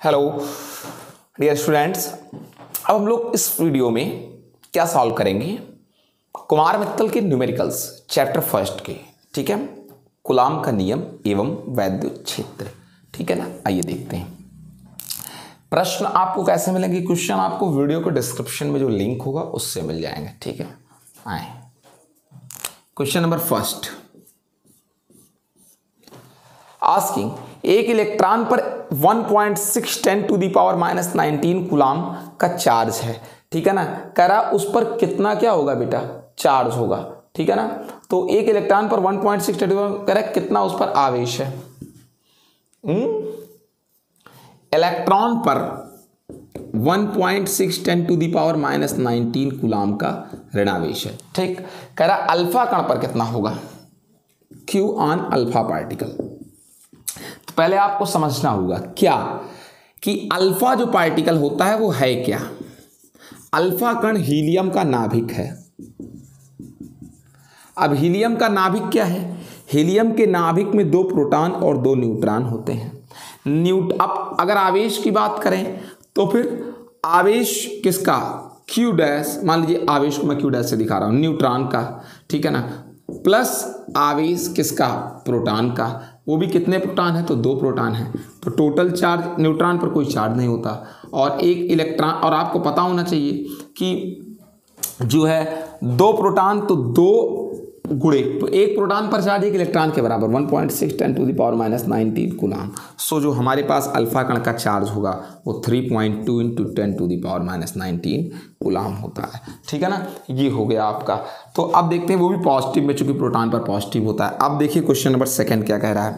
Hello dear students, अब हम लोग इस वीडियो में क्या सॉल्व करेंगे, कुमार मित्तल के न्यूमेरिकल्स चैप्टर फर्स्ट के, ठीक है, कूलाम का नियम एवं वैद्युत क्षेत्र, ठीक है ना। आइए देखते हैं प्रश्न आपको कैसे मिलेंगे। क्वेश्चन आपको वीडियो के डिस्क्रिप्शन में जो लिंक होगा उससे मिल जाएंगे, ठीक है। आए क्वेश्चन नंबर फर्स्ट, आस्किंग एक इलेक्ट्रॉन पर 1.6 टू दी पावर -19 कूलाम का चार्ज है, ठीक है ना। करा उस पर कितना क्या होगा बेटा, चार्ज होगा, ठीक है ना। तो एक इलेक्ट्रॉन पर 1.6 करा कितना उस पर आवेश है। इलेक्ट्रॉन पर 1.6 टू दी पावर -19 कूलाम का ऋणावेश है, ठीक। करा अल्फा कण पर कितना होगा, Q ऑन अल्फा पार्टिकल। तो पहले आपको समझना होगा क्या कि अल्फा जो पार्टिकल होता है वो है क्या। अल्फा कण हीलियम का नाभिक है। अब हीलियम का नाभिक क्या है, हीलियम के नाभिक में 2 प्रोटॉन और 2 न्यूट्रॉन होते हैं। अब अगर आवेश की बात करें तो फिर आवेश किसका, Q डैश, मान लीजिए आवेश को मैं Q डैश से दिखा रहा हूं, न्यूट्रॉन का, ठीक है ना, प्लस आवेश किसका, प्रोटॉन का। वो भी कितने प्रोटॉन है, तो 2 प्रोटॉन है। तो टोटल चार्ज, न्यूट्रॉन पर कोई चार्ज नहीं होता और एक इलेक्ट्रॉन, और आपको पता होना चाहिए कि जो है 2 प्रोटॉन तो 2 गुणे, तो एक प्रोटॉन पर चार्ज एक इलेक्ट्रॉन के बराबर 1.6 टू दी पावर -19 कूलाम। सो जो हमारे पास अल्फा कण का चार्ज होगा वो 3.2 into 10 to the power -19 coulomb होता है, ठीक है ना। ये हो गया आपका। तो अब देखते हैं वो भी पॉजिटिव में, चूंकि प्रोटॉन पर पॉजिटिव होता है। अब देखिए क्वेश्चन नंबर सेकंड क्या कह रहा है।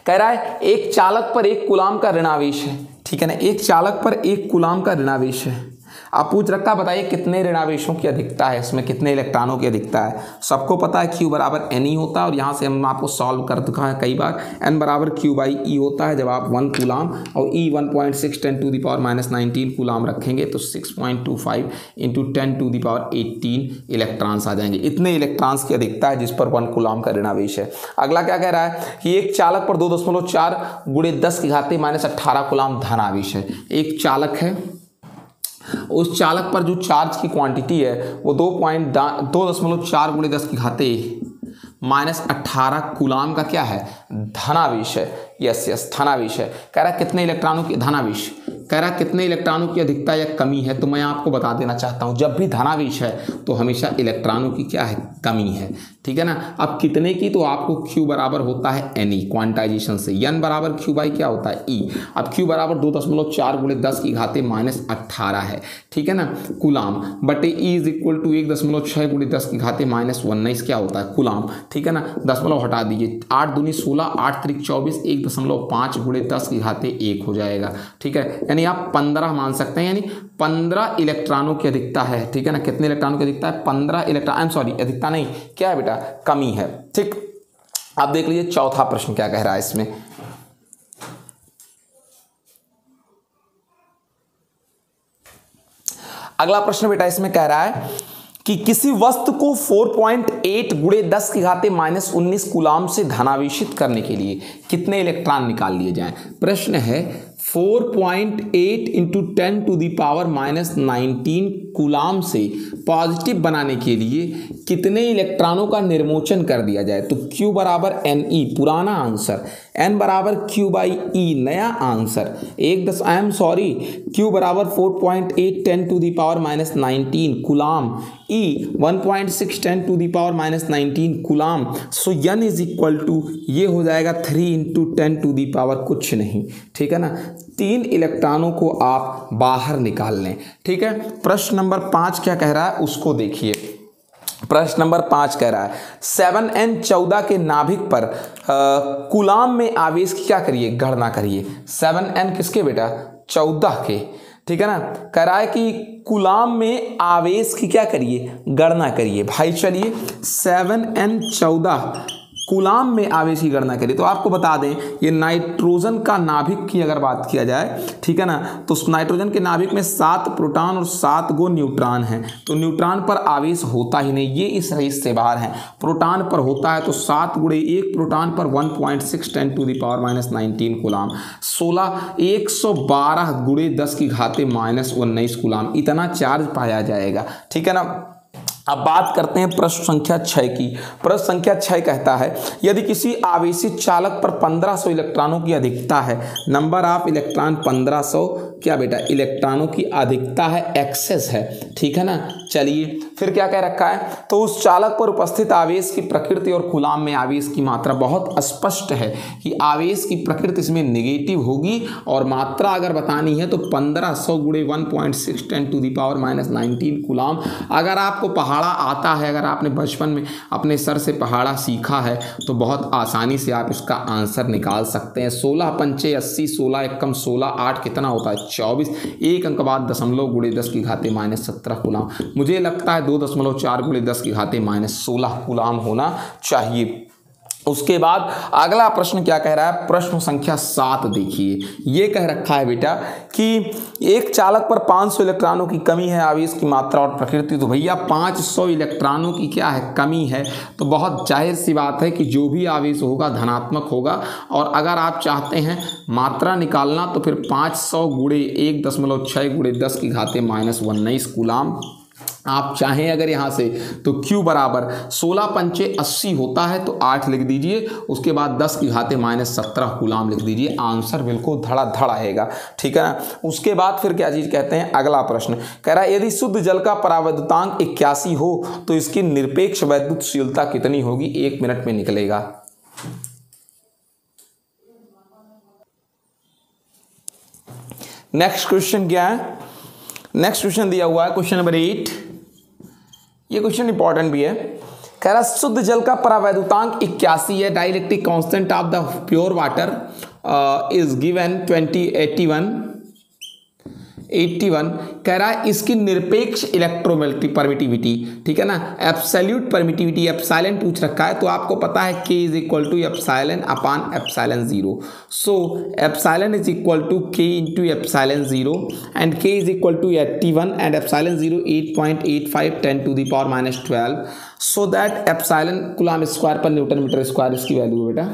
कह रहा है एक चालक पर 1 कूलाम का ऋणावेश है, ठीक है ना। एक चालक पर 1 कूलाम का ऋणावेश है। आप पूछ रखा, बताइए कितने ऋणावेशों की अधिकता है, इसमें कितने इलेक्ट्रॉनों की अधिकता है। सबको पता है Q बराबर N होता है, और यहाँ से हम आपको सॉल्व कर चुका है कई बार। N बराबर Q/E होता है। जब आप 1 कूलाम और E 1.6 to the power -19 coulomb रखेंगे तो 6.25 into 10 to the power 18 electrons आ जाएंगे। इतने इलेक्ट्रॉन्स की अधिकता है जिस पर 1 कूलाम का ऋणावेश है। अगला क्या कह रहा है कि एक चालक पर 2.4 गुणे 10 की घाते -18 कूलाम धनावेश है। एक चालक है, उस चालक पर जो चार्ज की क्वांटिटी है वो 2.4 गुणे 10 की घाते -18 कूलाम का क्या है, धनावेश है। यस धनावेश है। कह रहा कितने इलेक्ट्रॉनों की, धनावेश कह रहा कितने इलेक्ट्रॉनों की अधिकता या कमी है। तो मैं आपको बता देना चाहता हूं, जब भी धनावेश है तो हमेशा इलेक्ट्रॉनों की क्या है, कमी है, ठीक है ना। अब कितने की, तो आपको Q बराबर होता है Ne क्वांटाइजेशन से, N बराबर Q/ क्या होता है, E। अब Q बराबर 2.4 गुणे 10 की घाते -18 है, ठीक है ना, कूलाम, बटे E इज इक्वल टू 1.6 गुणे 10 की घाते -19 क्या होता है, कूलाम, ठीक है ना। दशमलव हटा दीजिए, 8 दूनी 16, 8 त्रिक 24, 1.5 गुणे 10 की घाते 1 हो जाएगा, ठीक है। यानी आप 15 मान सकते हैं, यानी 15 इलेक्ट्रॉनों की अधिकता है, ठीक है ना। कितने इलेक्ट्रॉनों की अधिकता है, 15 इलेक्ट्रॉन, सॉरी अधिकता नहीं, क्या है बेटा, कमी है, ठीक। अब देख लीजिए चौथा प्रश्न क्या कह रहा है इसमें। अगला प्रश्न बेटा इसमें कह रहा है कि किसी वस्तु को 4.8 गुणे 10 की घाते -19 कूलाम से धनावेशित करने के लिए कितने इलेक्ट्रॉन निकाल लिए जाएं। प्रश्न है 4.8 into 10 to the power -19 coulomb से पॉजिटिव बनाने के लिए कितने इलेक्ट्रॉनों का निर्मोचन कर दिया जाए। तो Q बराबर Ne पुराना आंसर, N बराबर Q/E नया आंसर, Q बराबर 4.8 10 to the power -19 coulomb, E 1.6 to the power -19 coulomb. So N is equal to, ये हो जाएगा 3 इंटू 10 टू दी पावर कुछ नहीं, ठीक है ना। 3 इलेक्ट्रॉनों को आप बाहर निकाल लें, ठीक है। प्रश्न नंबर 5 क्या कह रहा है उसको देखिए। प्रश्न नंबर 5 कह रहा है 7n14 के नाभिक पर कूलाम में आवेश की क्या करिए, गणना करिए। 7n किसके बेटा, 14 के, ठीक है ना। कह रहा है कि कूलाम में आवेश की क्या करिए, गणना करिए। भाई चलिए 7n14 कूलाम में आवेश की गणना करें तो आपको बता दें ये नाइट्रोजन का नाभिक की अगर बात किया जाए, ठीक है ना, तो नाइट्रोजन के नाभिक में 7 प्रोटॉन और 7 गो न्यूट्रॉन हैं। तो न्यूट्रॉन पर आवेश होता ही नहीं, ये इस रेस से बाहर हैं। प्रोटॉन पर होता है तो 7 गुणे 1 प्रोटॉन पर 1.6 10 टू द पावर -19 कूलाम। 112 गुणे 10 की घाते -19 कूलाम इतना चार्ज पाया जाएगा, ठीक है ना। अब बात करते हैं प्रश्न संख्या 6 की। प्रश्न संख्या 6 कहता है यदि किसी आवेशित चालक पर 1500 इलेक्ट्रॉनों की अधिकता है, नंबर ऑफ इलेक्ट्रॉन 1500 क्या बेटा इलेक्ट्रॉनों की अधिकता है, एक्सेस है, ठीक है ना। चलिए फिर क्या कह रखा है, तो उस चालक पर उपस्थित आवेश की प्रकृति और कूलाम में आवेश की मात्रा बहुत स्पष्ट है कि आवेश की प्रकृति इसमें नेगेटिव होगी और मात्रा अगर बतानी है तो 1500 गुणे 1.6 10 टू द पावर -19 कूलाम। अगर आपको पहाड़ा आता है, अगर आपने बचपन में अपने सर से पहाड़ा सीखा है तो बहुत आसानी से आप इसका आंसर निकाल सकते हैं। 16 पंचे 80, 16 एकम 16, 8 कितना होता है 24, एक अंक बाद दशमलव गुणे 10 की घाते -17 कूलाम। मुझे लगता है 2.4 गुणे 10 की घाते -16 कूलाम होना चाहिए। उसके बाद अगला प्रश्न क्या कह रहा है, प्रश्न संख्या 7 देखिए। ये कह रखा है बेटा कि एक चालक पर 500 इलेक्ट्रॉनों की कमी है, आवेश की मात्रा और प्रकृति। तो भैया 500 इलेक्ट्रॉनों की क्या है कमी है, तो बहुत जाहिर सी बात है कि जो भी आवेश होगा धनात्मक होगा। और अगर आप चाहते हैं मात्रा निकालना तो फिर 500 गुणे 1.6 गुणे 10 की घाते -19 कूलाम। आप चाहें अगर यहाँ से तो Q बराबर 16 पंचे 80 होता है तो 8 लिख दीजिए, उसके बाद 10 की घाते -17 कूलाम लिख दीजिए। आंसर बिल्कुल धड़ाधड़ आएगा, ठीक है ना। उसके बाद फिर क्या चीज़ कहते हैं, अगला प्रश्न कह रहा है यदि शुद्ध जल का परावैद्युतांक 81 हो तो इसकी निरपेक्ष वैद्युतशीलता कितनी होगी, 1 मिनट में निकलेगा। नेक्स्ट क्वेश्चन क्या है, नेक्स्ट क्वेश्चन दिया हुआ है क्वेश्चन नंबर 8। ये क्वेश्चन इंपॉर्टेंट भी है। कह रहा शुद्ध जल का परावैद्युतांक 81 है। Dielectric constant of the pure water is given 81 कह रहा है इसकी निरपेक्ष इलेक्ट्रोमोटिव परमिटिविटी, ठीक है ना, एब्सोल्यूट परमिटिविटी एप्सिलॉन पूछ रखा है। तो आपको पता है K is equal to epsilon upon epsilon 0। So epsilon is equal to K into epsilon 0 and K is equal to 81 and epsilon 0 8.85 10 to the power -12। So that epsilon coulomb square per newton metre square इसकी value है बेटा।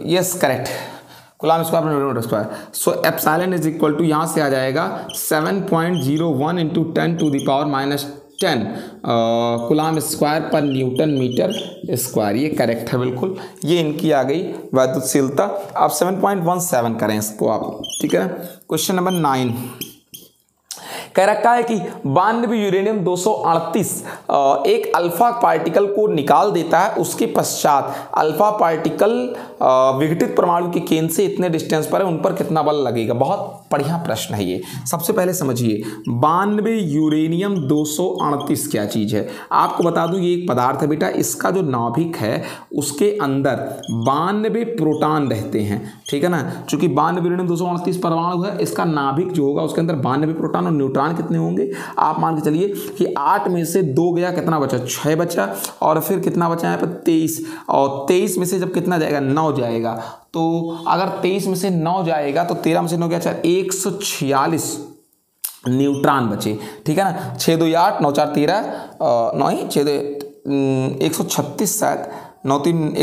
Yes correct, coulomb square per newton metre square. So epsilon is equal to यहाँ से आ जाएगा 7.01 into 10 to the power -10 coulomb square per newton metre square. ये correct है बिल्कुल, ये इनकी आ गई वैद्युतशीलता। आप 7.17 करें इसको आप, ठीक है। क्वेश्चन नंबर 9 कह रखा है कि 92 यूरेनियम 238 एक अल्फा पार्टिकल को निकाल देता है। उसके पश्चात अल्फा पार्टिकल विघटित परमाणु के केंद्र से इतने डिस्टेंस पर है, उन पर कितना बल लगेगा। बहुत बढ़िया प्रश्न है ये। सबसे पहले समझिए 92 यूरेनियम 238 क्या चीज़ है। आपको बता दूं ये एक पदार्थ है बेटा, इसका जो नाभिक है उसके अंदर 92 प्रोटॉन रहते हैं, ठीक है ना। चूंकि 92 यूरेनियम 238 परमाणु है, इसका नाभिक जो होगा उसके अंदर 92 प्रोटॉन और न्यूट्रॉन कितने होंगे। आप मान के चलिए कि 8 में से 2 गया, कितना बचा 6 बचा, और फिर कितना बचा यहाँ पर 23, और 23 में से जब कितना जाएगा 9 जाएगा। तो अगर 23 में से 9 जाएगा तो 13 में से 9 गया 146 न्यूट्रॉन बचे, ठीक है ना। 6 2 8 9 4 13 9 ही 6 136 शायद 9 3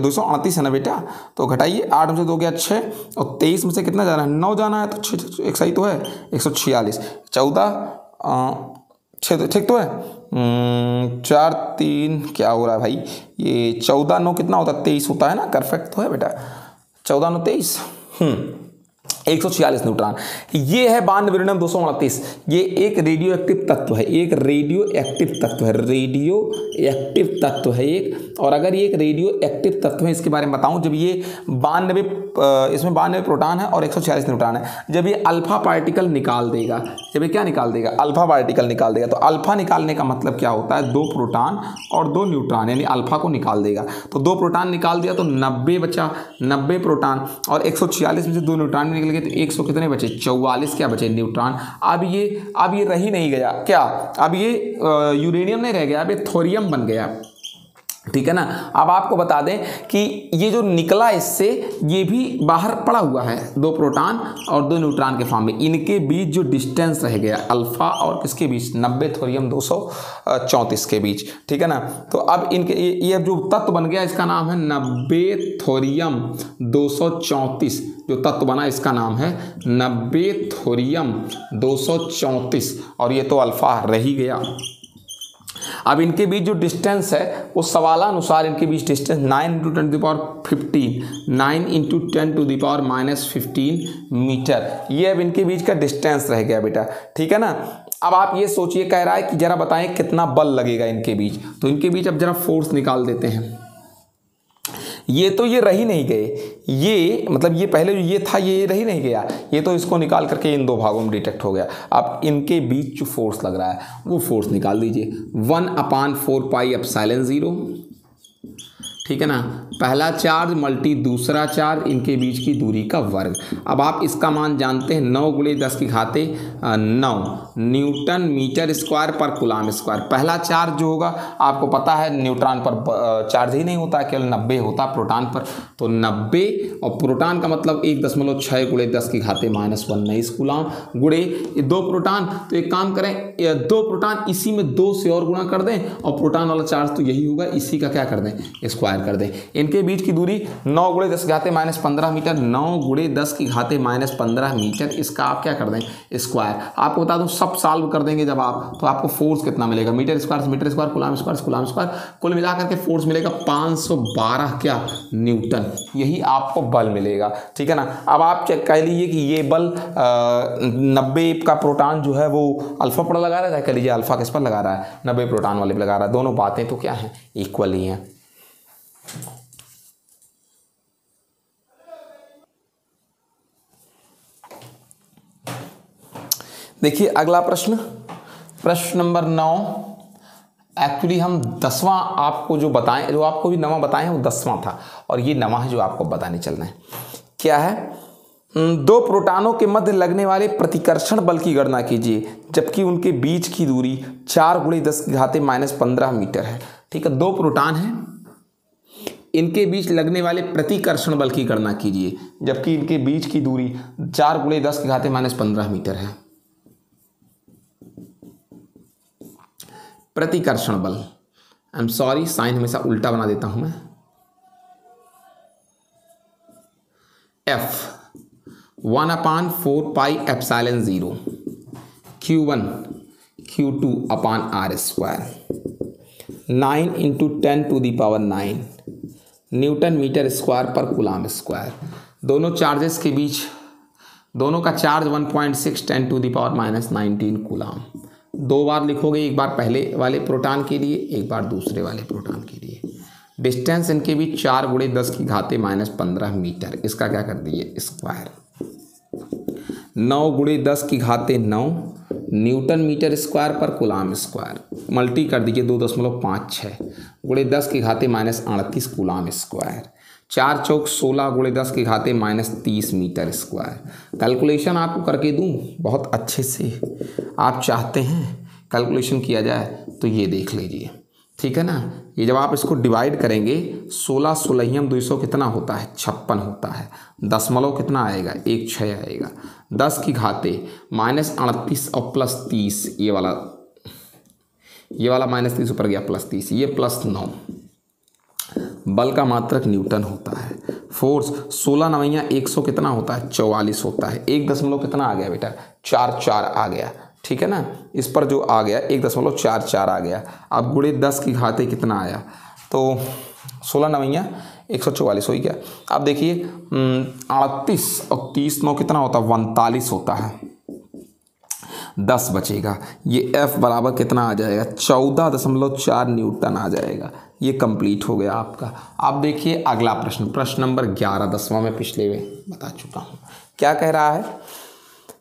238 है ना बेटा। तो घटाइए, 8 में से 2 गया 6 और 23 में से कितना जाना है 9 जाना है, तो 6 एक सही तो है 146 14 6 ठीक तो है 4 3 क्या हो रहा है भाई, ये 14 9 कितना होता है 23 होता है ना, परफेक्ट तो है बेटा 14 9 23 146 न्यूट्रॉन। ये है 92 यूरेनियम 238। ये एक रेडियो एक्टिव तत्व है, एक रेडियो एक्टिव तत्व है, रेडियो एक्टिव तत्व है एक। और अगर ये एक रेडियो एक्टिव तत्व है, इसके बारे में बताऊं, जब ये 92 इसमें 92 प्रोटॉन है और 146 न्यूट्रॉन है, जब ये अल्फा पार्टिकल निकाल देगा, जब ये क्या निकाल देगा अल्फा पार्टिकल निकाल देगा, तो अल्फा निकालने का मतलब क्या होता है 2 प्रोटॉन और 2 न्यूट्रॉन, यानी अल्फा को निकाल देगा। तो 2 प्रोटॉन निकाल दिया तो 90 बचा, 90 प्रोटॉन और 146 में से 2 न्यूट्रॉन निकल गए तो 100 कितने बचे, 44 क्या बचे, न्यूट्रॉन। अब ये रह ही नहीं गया क्या, अब ये यूरेनियम नहीं रह गया, अब ये थोरियम बन गया, ठीक है ना। अब आपको बता दें कि ये जो निकला इससे, ये भी बाहर पड़ा हुआ है, 2 प्रोटॉन और 2 न्यूट्रॉन के फॉर्म में। इनके बीच जो डिस्टेंस रह गया अल्फा और किसके बीच, 90 थोरियम 234 के बीच, ठीक है ना। तो अब इनके ये जो तत्व बन गया इसका नाम है 90 थोरियम 234। जो तत्व बना इसका नाम है 90 थोरियम 234 और ये तो अल्फा रह ही गया। अब इनके बीच जो डिस्टेंस है वो सवालानुसार इनके बीच डिस्टेंस 9 × 10⁻15 9 × 10⁻−15 मीटर, ये अब इनके बीच का डिस्टेंस रह गया बेटा, ठीक है ना। अब आप ये सोचिए, कह रहा है कि जरा बताएं कितना बल लगेगा इनके बीच, तो इनके बीच अब जरा फोर्स निकाल देते हैं। ये रह ही नहीं गए, ये मतलब ये पहले जो ये था ये रह ही नहीं गया, ये तो इसको निकाल करके इन 2 भागों में डिटेक्ट हो गया। अब इनके बीच जो फोर्स लग रहा है वो फोर्स निकाल दीजिए, 1/4πε0, ठीक है ना। पहला चार्ज मल्टी दूसरा चार्ज, इनके बीच की दूरी का वर्ग। अब आप इसका मान जानते हैं 9 × 10⁹ न्यूटन मीटर स्क्वायर पर कूलाम स्क्वायर। पहला चार्ज जो होगा आपको पता है न्यूट्रॉन पर चार्ज ही नहीं होता, केवल 90 होता प्रोटॉन पर, तो 90 और प्रोटॉन का मतलब 1.6 × 10⁻⁻19 कूलाम गुणे 2 प्रोटॉन। तो एक काम करें, 2 प्रोटॉन इसी में 2 से और गुणा कर दें और प्रोटॉन वाला चार्ज तो यही होगा, इसी का क्या कर दें, स्क्वायर कर दें। इनके बीच की दूरी 9 × 10⁻−15 मीटर, 9 × 10⁻−15 मीटर, इसका आप क्या कर दें, स्क्वायर। आपको बता दूं सब सॉल्व कर देंगे जब आप, तो आपको फोर्स कितना मिलेगा, metre square metre square coulomb square, कुल मिलाकर के फोर्स मिलेगा 512 क्या, न्यूटन, यही आपको बल मिलेगा, ठीक है ना। अब आप चेक कह लीजिए कि ये बल 90 का प्रोटॉन जो है वो अल्फा पर लगा रहा है, कह लीजिए अल्फा किस पर लगा रहा है, 90 प्रोटॉन वाले पर लगा रहा है। दोनों बातें तो क्या है, इक्वल ही हैं। देखिए अगला प्रश्न, प्रश्न नंबर 9। एक्चुअली हम 10वां आपको जो बताएं, जो आपको भी 9वां बताएं वो 10वां था और ये 9वां है जो आपको बताने चलना है। क्या है, 2 प्रोटॉनों के मध्य लगने वाले प्रतिकर्षण बल की गणना कीजिए जबकि उनके बीच की दूरी 4 × 10⁻−15 मीटर है, ठीक है। 2 प्रोटॉन हैं, इनके बीच लगने वाले प्रतिकर्षण बल की गणना कीजिए जबकि इनके बीच की दूरी 4 × 10⁻−15 मीटर है। प्रतिकर्षण बल, आई एम सॉरी साइन हमेशा उल्टा बना देता हूं मैं, F 1/4πε0 Q1 Q2/r², 9 × 10⁹ newton metre square पर कूलाम स्क्वायर। दोनों चार्जेस के बीच, दोनों का चार्ज 1.6 10⁻⁻19 कूलाम। 2 बार लिखोगे, एक बार पहले वाले प्रोटॉन के लिए, एक बार दूसरे वाले प्रोटॉन के लिए। डिस्टेंस इनके बीच 4 × 10⁻15 मीटर, इसका क्या कर दिए, स्क्वायर। 9 × 10⁻9 न्यूटन मीटर स्क्वायर पर कूलाम स्क्वायर, मल्टी कर दीजिए 2.56 × 10⁻38 कूलाम स्क्वायर। 4 चौक 16 × 10⁻30 मीटर स्क्वायर। कैलकुलेशन आपको करके दूं बहुत अच्छे से, आप चाहते हैं कैलकुलेशन किया जाए तो ये देख लीजिए, ठीक है ना। ये जब आप इसको डिवाइड करेंगे 16 16 200 कितना होता है, 56 होता है। दशमलव कितना आएगा, 1 6 आएगा। 10⁻38 और +30, ये वाला -30 ऊपर गया +30, ये +9। बल का मात्रक न्यूटन होता है। फोर्स 16 9 100 कितना होता है, 44 होता है। 1 दशमलव कितना आ गया बेटा, 44 आ गया, ठीक है ना। इस पर जो आ गया 1.44 आ गया। अब गुणे 10⁻ कितना आया, तो 16 9 144 हो ही गया। अब देखिए 38 और 30 9 कितना होता है, 39 होता है। 10 बचेगा, ये F बराबर कितना आ जाएगा, 14.4 न्यूटन आ जाएगा। ये कंप्लीट हो गया आपका। अब देखिए अगला प्रश्न, प्रश्न नंबर 11, 10वां में पिछले में बता चुका हूँ। क्या कह रहा है,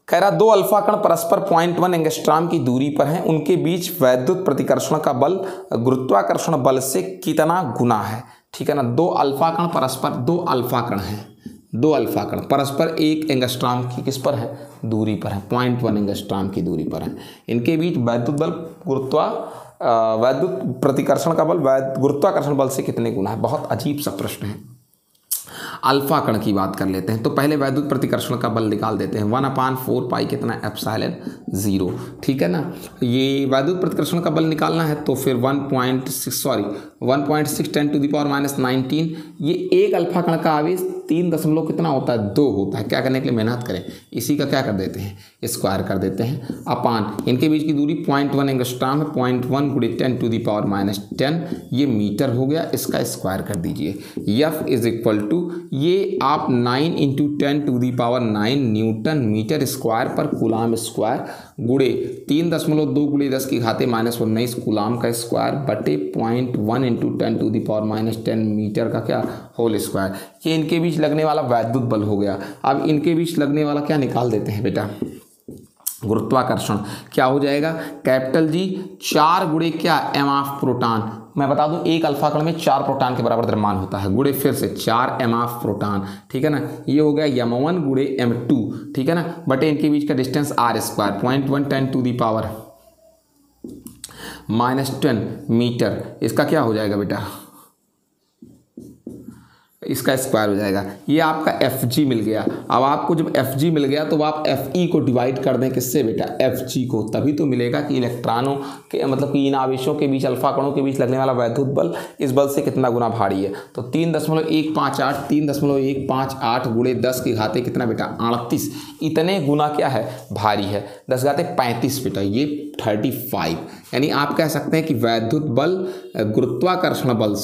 कह रहा 2 अल्फा कण परस्पर 0.1 एंगस्ट्रॉम की दूरी पर हैं, उनके बीच वैद्युत प्रतिकर्षण का बल गुरुत्वाकर्षण बल से कितना गुना है, ठीक है ना। 2 अल्फा कण परस्पर, 2 अल्फा कण हैं, दो अल्फा कण परस्पर 1 एंगस्ट्रॉम की किस पर है, दूरी पर है, 0.1 एंगस्ट्रॉम की दूरी पर है। इनके बीच वैद्युत बल वैद्युत प्रतिकर्षण का बल गुरुत्वाकर्षण बल से कितने गुना है। बहुत अजीब सा प्रश्न है। अल्फा कण की बात कर लेते हैं, तो पहले वैद्युत प्रतिकर्षण का बल निकाल देते हैं। 1/4 पाई कितना, एप्सिलॉन 0, ठीक है ना। ये वैद्युत प्रतिकर्षण का बल निकालना है तो फिर 1.6 10 टू द पावर -19। ये एक अल्फा कण का आवेश 3 कितना होता है, 2 होता है। क्या करने के लिए मेहनत करें, इसी का क्या कर देते हैं, स्क्वायर कर देते हैं अपान इनके बीच की दूरी 0.1 एंगस्ट्रॉम है, 0.1 × 10 टू द पावर -10 ये मीटर हो गया। इसका स्क्वायर कर दीजिए। F इज इक्वल टू ये आप 9 × 10 to the power 9 newton metre square पर कूलाम स्क्वायर गुड़े 3.2 × 10 की घाते -19 कूलाम का स्क्वायर बटे 0.1 × 10 टू दी पावर -10 मीटर का क्या होल स्क्वायर। ये इनके बीच लगने वाला वैद्युत बल हो गया। अब इनके बीच लगने वाला क्या निकाल देते हैं बेटा, गुरुत्वाकर्षण। क्या हो जाएगा, कैपिटल G 4 गुणे क्या m ऑफ प्रोटॉन। मैं बता दूं एक अल्फा कण में 4 प्रोटॉन के बराबर द्रव्यमान होता है, गुणे फिर से 4 m ऑफ प्रोटॉन, ठीक है ना। ये हो गया m1 गुणे m2, ठीक है ना, बटे इनके बीच का distance r square 0.1 10 to the power -10 metre. इसका क्या हो जाएगा बेटा, इसका स्क्वायर हो जाएगा। ये आपका Fg मिल गया। अब आपको जब Fg मिल गया तो आप Fe को डिवाइड कर दें किससे बेटा, Fg को, तभी तो मिलेगा कि इलेक्ट्रॉनों के मतलब कि इन आवेशों के बीच अल्फा कणों के बीच लगने वाला वैद्युत बल इस बल से कितना गुना भारी है। तो 3.158 गुणे 10 की घाते कितना बेटा, 38 इतने गुना क्या है, भारी है। 10 घाते 35 बेटा, ये 35। यानी आप कह सकते हैं कि वैद्युत बल गुरुत्वाकर्षण बल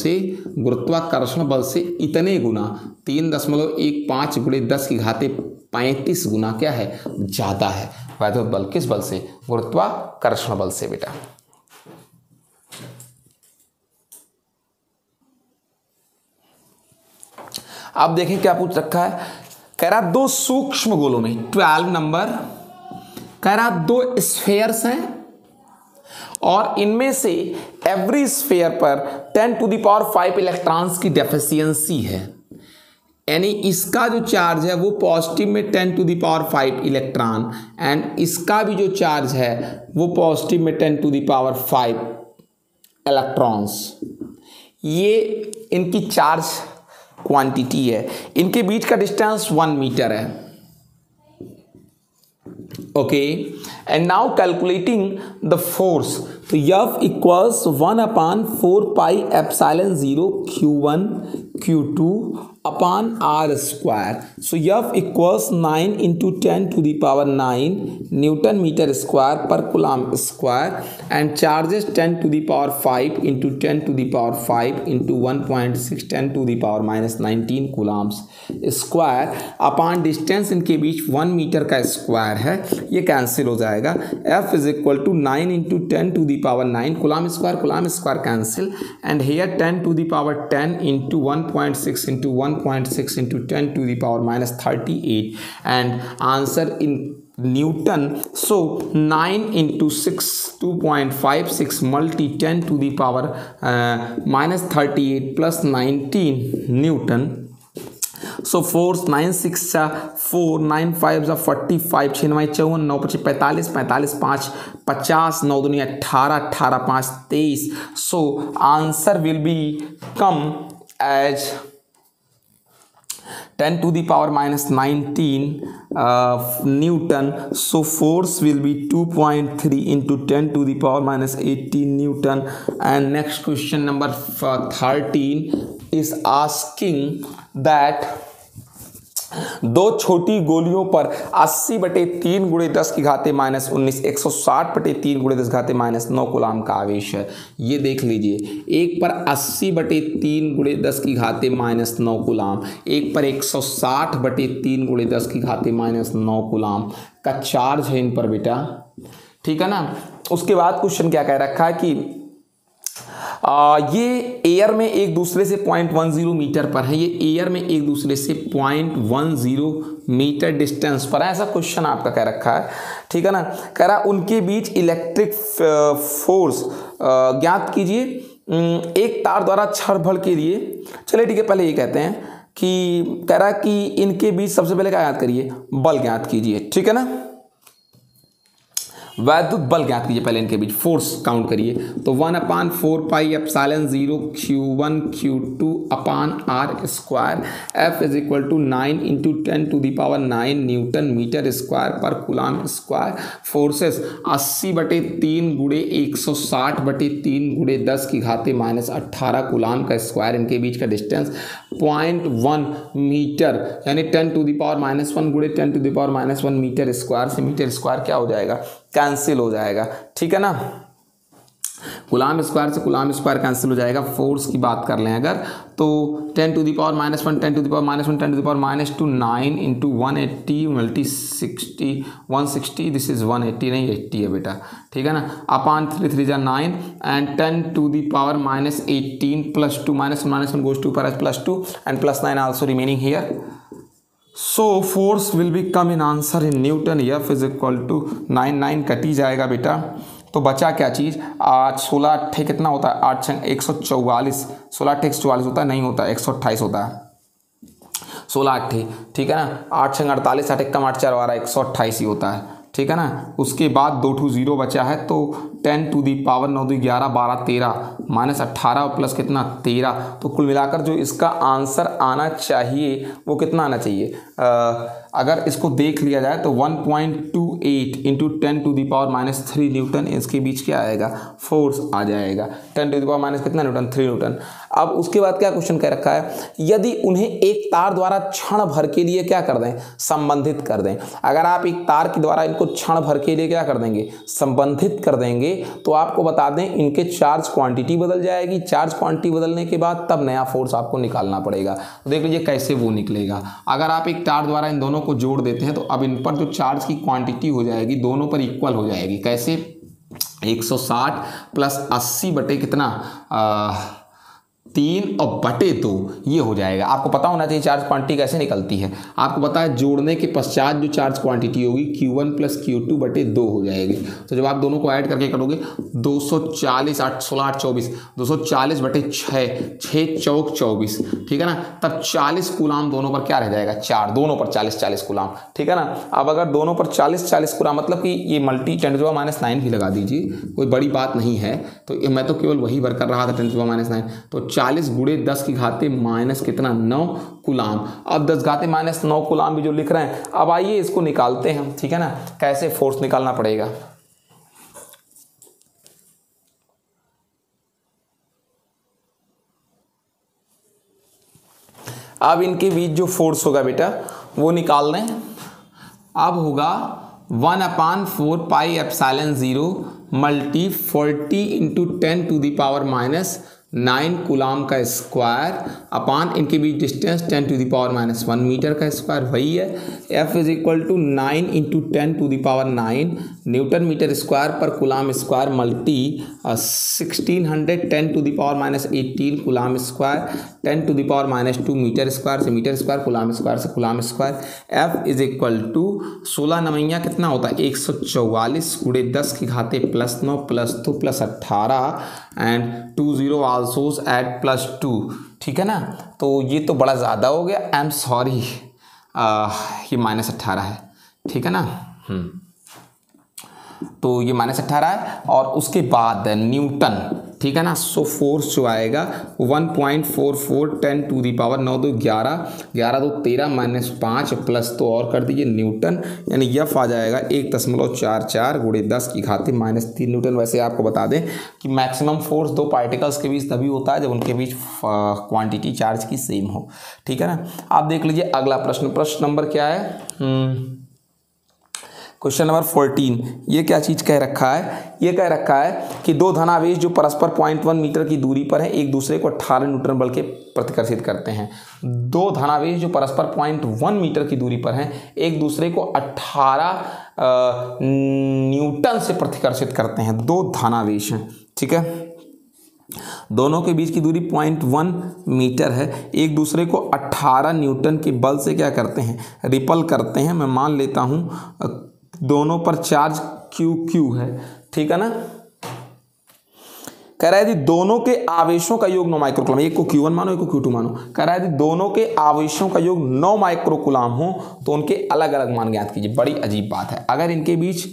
से इतने गुना 3.15 गुणे 10 की घाते 35 गुना क्या है, ज्यादा है वैद्युत बल। किस बल से, गुरुत्वाकर्षण बल से बेटा। अब देखें क्या पूछ रखा है, कह रहा 2 सूक्ष्म गोलों में 12 नंबर, कह रहा 2 स्फेयर्स हैं और इनमें से एवरी स्फेयर पर 10 टू द पावर 5 इलेक्ट्रॉन्स की डेफिशिएंसी है। यानी इसका जो चार्ज है वो पॉजिटिव में 10 to the power 5 electron and इसका भी जो चार्ज है वो पॉजिटिव में 10 टू द पावर 5 इलेक्ट्रॉन्स। ये इनकी चार्ज क्वांटिटी है। इनके बीच का डिस्टेंस 1 मीटर है। Okay, and now calculating the force, तो F equals 1/4 pi epsilon 0 Q1 Q2 upon R square. So F equals 9 × 10 to the power 9 newton metre square पर coulomb square and charges 10 to the power 5 × 10 to the power 5 × 1.6 10 to the power -19 coulombs square upon distance इनके बीच 1 metre का square है। ये cancel हो जाएगा। F is equal to 9 × 10 to the power 9 coulomb square cancel and here 10 to the power 10 × 1.6 × 1.6 × 10 to the power -38 and answer in Newton. So 9 × 6 2.56 multi 10 to the power -38 plus 19 Newton. So force 9 6 4 9 5 45 6 9 54 9 5 45 45 5 50 9 2 18 18 5 23. So answer will be come as 10 to the power -19 Newton. So force will be 2.3 × 10 to the power -18 Newton. And next question number 13 is asking that दो छोटी गोलियों पर 80/3 गुणे 10 की घाते -19 160/3 गुणे 10 घाते -9 coulomb का आवेश है। ये देख लीजिए, एक पर 80/3 गुणे 10 की घाते -9 कूलाम, एक पर 160/3 गुणे 10 की घाते -9 कूलाम का चार्ज है इन पर बेटा, ठीक है ना। उसके बाद क्वेश्चन क्या कह रखा है कि ये एयर में एक दूसरे से 0.10 मीटर पर है। ये एयर में एक दूसरे से 0.10 मीटर डिस्टेंस पर है, ऐसा क्वेश्चन आपका कह रखा है, ठीक है ना। कह रहा उनके बीच इलेक्ट्रिक फोर्स ज्ञात कीजिए एक तार द्वारा छड़ बल के लिए। चलिए ठीक है, पहले ये कहते हैं कि कह रहा है कि इनके बीच सबसे पहले क्या ज्ञात करिए, बल ज्ञात कीजिए, ठीक है ना, वैद्युत बल ज्ञात कीजिए पहले इनके बीच, फोर्स काउंट करिए। तो 1/4πε0 Q1 Q2 upon R square F is equal to 9 into 10⁹ newton metre square पर कूलाम स्क्वायर। फोर्सेस 80/3 गुणे 160/3 गुणे 10⁻⁻18 कूलाम का स्क्वायर। इनके बीच का डिस्टेंस 0.1 मीटर यानी 10⁻⁻1 गुणे 10⁻⁻1 मीटर स्क्वायर से मीटर स्क्वायर क्या हो जाएगा, कैंसिल हो जाएगा, ठीक है ना। कूलाम स्क्वायर से कूलाम स्क्वायर कैंसिल हो जाएगा। फोर्स की बात कर लें अगर तो 10⁻⁻1 10⁻⁻1 10⁻⁻2 9 इंटू 180 मल्टी 60 160 दिस इज 180 नहीं 80 है बेटा, ठीक है ना, अपान 3 3 जा 9 एंड 10⁻⁻18 प्लस 2 -1 गोज टू पर plus 2 and plus 9 also remaining here. So force will be come in answer in newton. F is equal to 9 कटी जाएगा बेटा। तो बचा क्या चीज़, 16 8 कितना होता है, 8 6 144, 16 8 144 होता है, नहीं होता 128 होता है, 16 8, ठीक है ना, 8 6 48 8 कम 8 4 12 128 ही होता है, ठीक है ना। उसके बाद 2 2 0 बचा है तो 10⁻9 2 11 12 13 -18 प्लस कितना 13। तो कुल मिलाकर जो इसका आंसर आना चाहिए वो कितना आना चाहिए, अगर इसको देख लिया जाए तो 1.28 इंटू 10⁻³ न्यूटन इसके बीच क्या आएगा, फोर्स आ जाएगा। 10⁻³ कितना न्यूटन, 3 न्यूटन। अब उसके बाद क्या क्वेश्चन कह रखा है, यदि उन्हें एक तार द्वारा क्षण भर के लिए क्या कर दें, संबंधित कर दें। अगर आप एक तार के द्वारा इनको क्षण भर के लिए क्या कर देंगे, संबंधित कर देंगे, तो आपको बता दें इनके चार्ज क्वांटिटी बदल जाएगी। चार्ज क्वांटिटी बदलने के बाद तब नया फोर्स आपको निकालना पड़ेगा। तो देख लीजिए कैसे वो निकलेगा। अगर आप एक तार द्वारा इन दोनों को जोड़ देते हैं तो अब इन पर जो चार्ज की क्वांटिटी हो जाएगी दोनों पर इक्वल हो जाएगी। कैसे, 160 प्लस 80 बटे कितना 3 और बटे 2 ये हो जाएगा। आपको पता होना चाहिए चार्ज क्वांटिटी कैसे निकलती है। आपको पता है जोड़ने के पश्चात जो चार्ज क्वांटिटी होगी Q1 प्लस Q2 बटे 2 हो जाएगी। तो जब आप दोनों को ऐड करके करोगे 240 8 16 8 24 240 बटे 6 6 चौक 24, ठीक है ना, तब 40 कूलाम दोनों पर क्या रह जाएगा, 4, दोनों पर 40 40 कूलाम, ठीक है ना। अब अगर दोनों पर 40 40 कूलाम मतलब कि ये मल्टी 10⁻⁻9 भी लगा दीजिए, कोई बड़ी बात नहीं है। तो मैं तो केवल वही वर्क कर रहा था 10⁻⁹। तो 40 गुणे 10⁻⁻ माइनस कितना 9 कूलाम। अब 10⁻⁻9 कूलाम भी जो लिख रहे हैं। अब आइए इसको निकालते हैं, ठीक है ना, कैसे फोर्स निकालना पड़ेगा। अब इनके बीच जो फोर्स होगा बेटा वो निकाल दें। अब होगा 1/4πε0 मल्टी 40 इंटू 10⁻⁻9 कूलाम का स्क्वायर अपान इनके बीच डिस्टेंस 10⁻⁻1 मीटर का स्क्वायर वही है। F is equal to 9 into 10⁻9 newton metre square पर coulomb square multi 1600 10⁻18 coulomb square 10⁻2 metre square से मीटर स्क्वायर कूलाम स्क्वायर से coulomb square. F is equal to 16 9 कितना होता है 144 गुणे 10⁻+9 +2 +18 एंड 20 आल्सो एट +2, ठीक है ना। तो ये तो बड़ा ज़्यादा हो गया, आई एम सॉरी, ये -18 है, ठीक है ना। तो ये -18 है और उसके बाद न्यूटन, ठीक है ना। सो फोर्स जो आएगा 1.44 10⁻9 2 11 11 2 13 -5 प्लस तो और कर दीजिए न्यूटन, यानी F आ जाएगा 1.44 गुणे 10⁻³ न्यूटन। वैसे आपको बता दें कि मैक्सिमम फोर्स दो पार्टिकल्स के बीच तभी होता है जब उनके बीच क्वांटिटी चार्ज की सेम हो, ठीक है ना। आप देख लीजिए अगला प्रश्न, प्रश्न नंबर क्या है, क्वेश्चन नंबर 14। ये क्या चीज़ कह रखा है, ये कह रखा है कि दो धनावेश जो परस्पर 0.1 मीटर की दूरी पर हैं एक दूसरे को 18 न्यूटन बल के प्रतिकर्षित करते हैं। दो धनावेश जो परस्पर 0.1 मीटर की दूरी पर हैं एक दूसरे को 18 न्यूटन से प्रतिकर्षित करते हैं। दो धनावेश हैं, ठीक है, दोनों के बीच की दूरी 0.1 मीटर है, एक दूसरे को 18 न्यूटन के बल से क्या करते हैं, रिपल करते हैं। मैं मान लेता हूँ दोनों पर चार्ज QQ है, ठीक है ना। कह रहा है यदि दोनों के आवेशों का योग 9 माइक्रोकुलाम, एक को Q1 मानो एक को Q2 मानो, कह रहा है यदि दोनों के आवेशों का योग 9 माइक्रोकुलाम हो तो उनके अलग अलग मान ज्ञात कीजिए। बड़ी अजीब बात है, अगर इनके बीच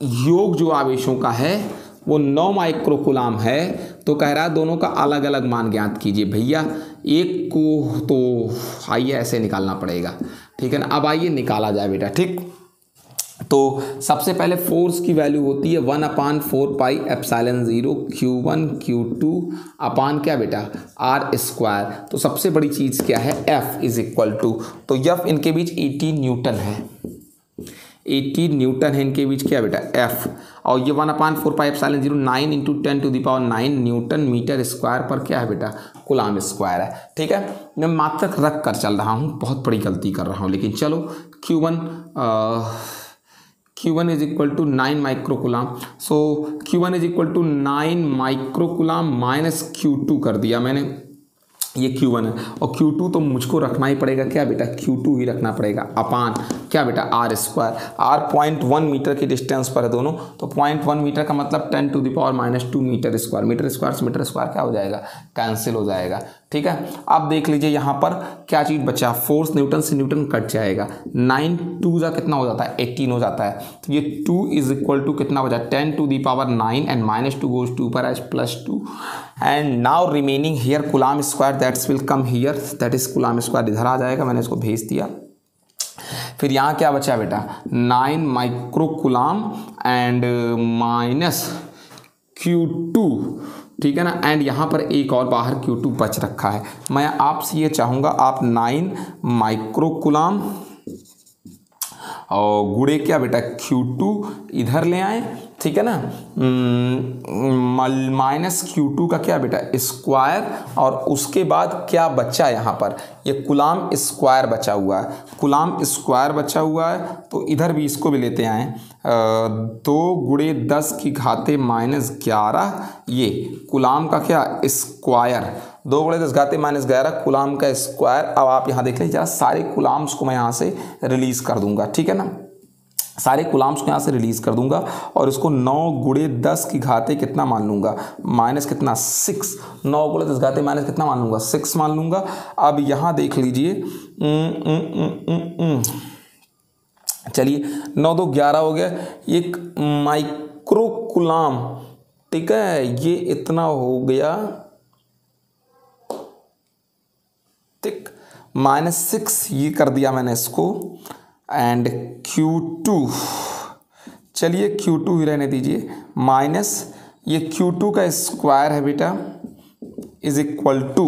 योग जो आवेशों का है वो 9 माइक्रोकुलाम है तो कह रहा है दोनों का अलग अलग मान ज्ञात कीजिए। भैया एक को तो आइए ऐसे निकालना पड़ेगा, ठीक है ना। अब आइए निकाला जाए बेटा, ठीक। तो सबसे पहले फोर्स की वैल्यू होती है 1/4 पाई एप्सिलॉन 0 Q1 Q2 अपान क्या बेटा R स्क्वायर। तो सबसे बड़ी चीज़ क्या है, F इज इक्वल टू, तो F इनके बीच 80 न्यूटन है, 80 न्यूटन है इनके बीच क्या बेटा F, और ये 1/4 pi epsilon 0 9 × 10⁹ newton metre square per क्या है बेटा कूलाम स्क्वायर है, ठीक है। मैं मात्रक रख कर चल रहा हूँ, बहुत बड़ी गलती कर रहा हूँ, लेकिन चलो Q1 is equal to 9 microcoulomb. So Q1 is equal to 9 microcoulomb minus Q2 कर दिया मैंने, ये Q1 है, और Q2 तो मुझको रखना ही पड़ेगा क्या बेटा Q2 ही रखना पड़ेगा अपान क्या बेटा R स्क्वायर। R 0.1 मीटर की डिस्टेंस पर है दोनों, तो 0.1 मीटर का मतलब 10⁻⁻² मीटर स्क्वायर, मीटर स्क्वायर से मीटर स्क्वायर क्या हो जाएगा कैंसिल हो जाएगा, ठीक है। अब देख लीजिए यहाँ पर क्या चीज़ बचा, फोर्स न्यूटन से न्यूटन कट जाएगा, 9 2 जा कितना हो जाता है 18 हो जाता है, तो ये 2 इज इक्वल टू कितना बचा 10⁻⁹ एंड -2 गोज टू पर as +2 and now remaining here coulomb square that's will come here, that is coulomb square इधर आ जाएगा, मैंने इसको भेज दिया। फिर यहाँ क्या बचा बेटा 9 माइक्रोकुलाम एंड माइनस Q2, ठीक है ना, एंड यहाँ पर एक और बाहर Q2 बच रखा है। मैं आपसे ये चाहूँगा आप 9 माइक्रोकुलाम और गुणे क्या बेटा Q2 इधर ले आए, ठीक है ना, माइनस Q2 का क्या बेटा स्क्वायर, और उसके बाद क्या बचा यहाँ पर ये कूलाम स्क्वायर बचा हुआ है, कूलाम स्क्वायर बचा हुआ है, तो इधर भी इसको भी लेते आए 2 × 10⁻⁻11 ये कूलाम का क्या स्क्वायर, 2 × 10⁻⁻11 कूलाम का स्क्वायर। अब आप यहाँ देख लीजिए जरा सारे कूलाम्स को मैं यहाँ से रिलीज़ कर दूंगा, ठीक है ना, सारे कूलाम्स को यहाँ से रिलीज़ कर दूंगा और इसको 9 × 10⁻⁻ कितना मान लूँगा माइनस कितना 6, 9 × 10⁻⁻ कितना मान लूँगा 6 मान लूँगा। अब यहाँ देख लीजिए चलिए 9 2 11 हो गया, एक माइक्रोकुलाम, ठीक है, ये इतना हो गया, ठीक, -6 ये कर दिया मैंने इसको, एंड Q2 चलिए Q2 ही रहने दीजिए, माइनस ये Q2 का स्क्वायर है बेटा इज इक्वल टू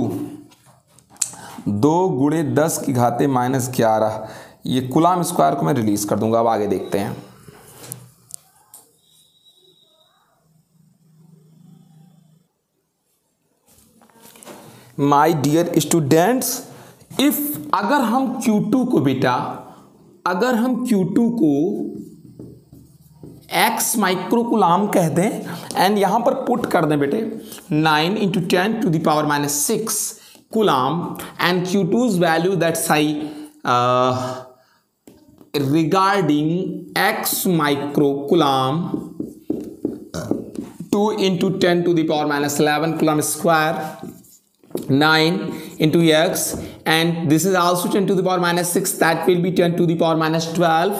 2 × 10⁻⁻11, ये कूलाम स्क्वायर को मैं रिलीज कर दूंगा। अब आगे देखते हैं, माय डियर स्टूडेंट्स, इफ अगर हम Q2 को बेटा अगर हम Q2 को x माइक्रोकुलाम कह दें एंड यहां पर पुट कर दें बेटे 9 × 10⁻⁻6 coulomb and Q2's value that's I regarding x microcoulomb 2 × 10⁻11 coulomb square 9 × x and this is also 10⁻⁻6, that will be 10⁻⁻12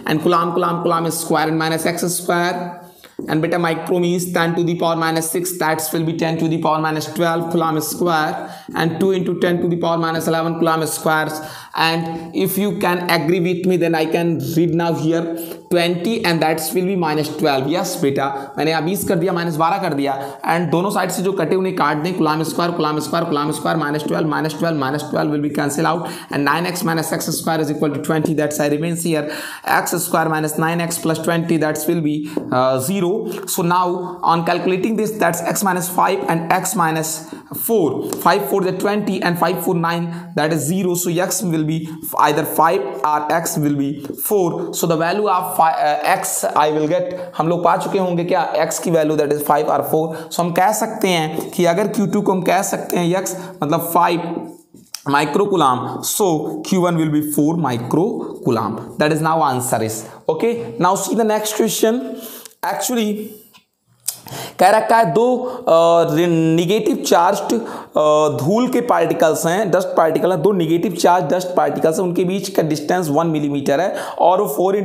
and coulomb square and minus x square, and beta micro means 10⁻⁻6, that will be 10⁻⁻12 coulomb square and 2 × 10⁻⁻11 coulomb squares. And if you can agree with me, then I can read now here 20 and that will be -12. yes बेटा मैंने यहाँ 20 कर दिया, -12 कर दिया, and दोनों side से जो कटे उन्हें काट दें, coulomb square -12 will be cancel out and 9x - x square is equal to 20, that's I remains here x square minus 9x plus 20, that will be 0. So now on calculating this, that's x minus 5 and x minus 4, 5 4 is 20 and 5 4 9, that is 0. So x will be either 5 or x will be 4. So the value of x I will get, हम लोग पा चुके होंगे क्या x की value that is 5 और 4. सो हम कह सकते हैं कि अगर Q2 को हम कह सकते हैं x मतलब 5 microcoulomb, so Q1 will be 4 microcoulomb. That is now answer is okay. Now see the next question. Actually कह रखा है दो निगेटिव चार्ज्ड धूल के पार्टिकल्स हैं, डस्ट पार्टिकल है, दो निगेटिव चार्ज डस्ट पार्टिकल्स हैं, उनके बीच का डिस्टेंस 1 मिलीमीटर है और वो 4 ×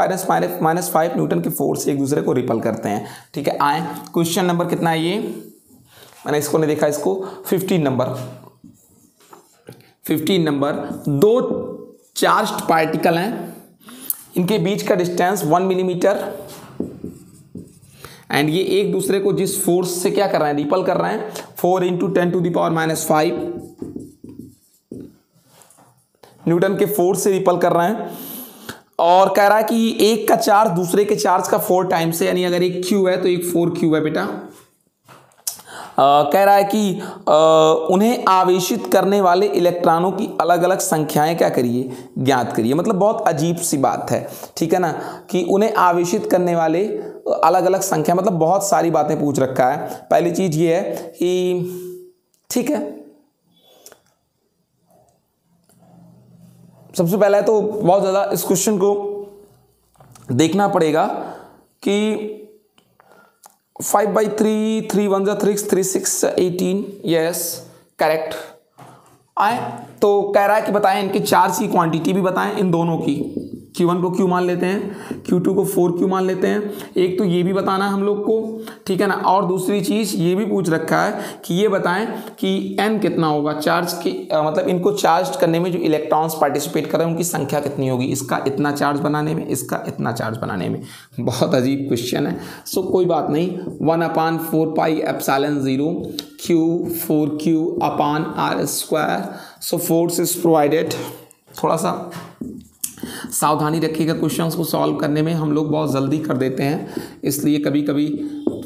10⁻⁻⁵ न्यूटन के फोर्स से एक दूसरे को रिपल करते हैं। ठीक है, आए क्वेश्चन नंबर कितना है ये, मैंने इसको नहीं देखा, इसको 15 नंबर। दो चार्ज्ड पार्टिकल हैं, इनके बीच का डिस्टेंस 1 मिलीमीटर एंड ये एक दूसरे को जिस फोर्स से क्या कर रहे हैं, रिपल कर रहे हैं, 4 × 10⁻⁵ न्यूटन के फोर्स से रिपल कर रहे हैं। और कह रहा है कि एक का चार्ज दूसरे के चार्ज का 4 टाइम्स है, यानी अगर एक Q है तो एक 4Q है बेटा। कह रहा है कि उन्हें आवेशित करने वाले इलेक्ट्रॉनों की अलग अलग संख्याएं क्या करिए, ज्ञात करिए। मतलब बहुत अजीब सी बात है, ठीक है ना, कि उन्हें आवेशित करने वाले अलग अलग संख्या, मतलब बहुत सारी बातें पूछ रखा है। पहली चीज ये है कि ठीक है, सबसे पहला है तो बहुत ज्यादा इस क्वेश्चन को देखना पड़ेगा कि 5/3 3 1 3 3 6 18, यस करेक्ट। आए तो कह रहा है कि बताएं इनके चार्ज की क्वांटिटी भी बताएं, इन दोनों की, Q1 को Q मान लेते हैं, Q2 को 4Q मान लेते हैं। एक तो ये भी बताना है हम लोग को, ठीक है ना। और दूसरी चीज ये भी पूछ रखा है कि ये बताएं कि N कितना होगा चार्ज की, मतलब इनको चार्ज करने में जो इलेक्ट्रॉन्स पार्टिसिपेट कर रहे हैं उनकी संख्या कितनी होगी, इसका इतना चार्ज बनाने में, इसका इतना चार्ज बनाने में। बहुत अजीब क्वेश्चन है, सो कोई बात नहीं। 1/4πε0 Q 4Q/r², so force is provided. थोड़ा सा सावधानी रखिएगा, क्वेश्चंस को सॉल्व करने में हम लोग बहुत जल्दी कर देते हैं, इसलिए कभी कभी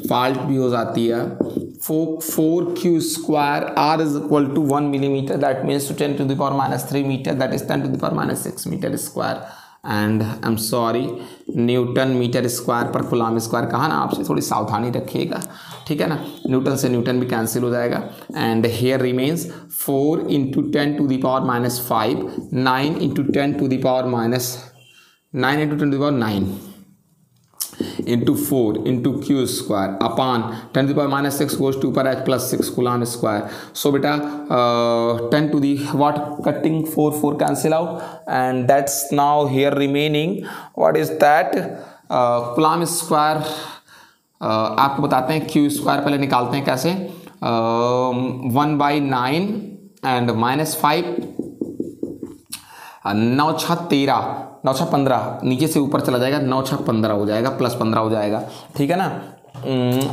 फॉल्ट भी हो जाती है। 4Q² r is equal to 1 millimeter, that means to 10⁻³ meter, that is 10⁻⁶ meter square, and I am sorry newton metre square पर कूलम स्क्वायर कहा ना, आपसे थोड़ी सावधानी रखिएगा, ठीक है ना। न्यूटन से न्यूटन भी कैंसिल हो जाएगा and hair remains 4 × 10⁻⁵, 9 × 10⁻⁹ into 4 into Q square upon 10⁻⁶ goes to ऊपर h plus 6 कूलम स्क्वायर। सो बेटा 10 to the what, cutting 4 cancel out and that's now here remaining what is that, coulomb square. आपको बताते हैं Q square पहले निकालते हैं कैसे, 1/9 and -5, 9 × 6 13, 9 × 6 15, नीचे से ऊपर चला जाएगा, 9 × 6 15 हो जाएगा, +15 हो जाएगा, ठीक है ना।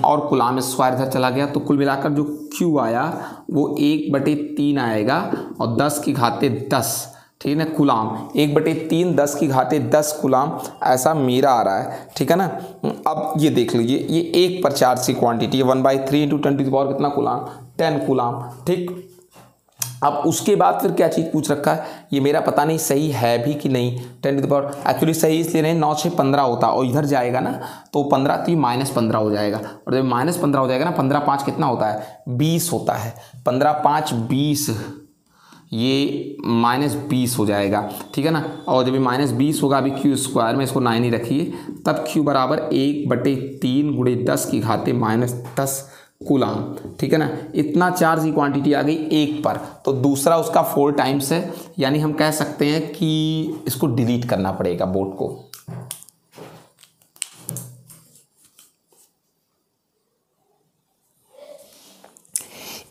और कूलम स्क्वायर इधर चला गया, तो कुल मिलाकर जो Q आया वो 1/3 आएगा और 10 की घाते 10, ठीक है ना, कूलम 1/3 10 की घाते 10 कूलम, ऐसा मेरा आ रहा है, ठीक है ना। अब ये देख लीजिए, ये एक पर चार्ज की क्वांटिटी है, 1/3 × 10⁻⁴ कितना कूलम, 10 कूलम, ठीक। अब उसके बाद फिर क्या चीज़ पूछ रखा है, ये मेरा पता नहीं सही है भी कि नहीं, 10⁻, एक्चुअली सही इसलिए नहीं, 9 × 6 15 होता और इधर जाएगा ना तो 15 तो -15 हो जाएगा, और जब -15 हो जाएगा ना, 15 × 5 कितना होता है, 20 होता है, 15 × 5 20, ये -20 हो जाएगा, ठीक है ना। और जब ये -20 होगा, अभी Q स्क्वायर में इसको 9 ही रखिए, तब Q बराबर 1/3 × 10 की घाते -10 कूलम, ठीक है ना। इतना चार्ज की क्वांटिटी आ गई एक पर, तो दूसरा उसका 4 टाइम्स है, यानी हम कह सकते हैं कि इसको डिलीट करना पड़ेगा बोर्ड को।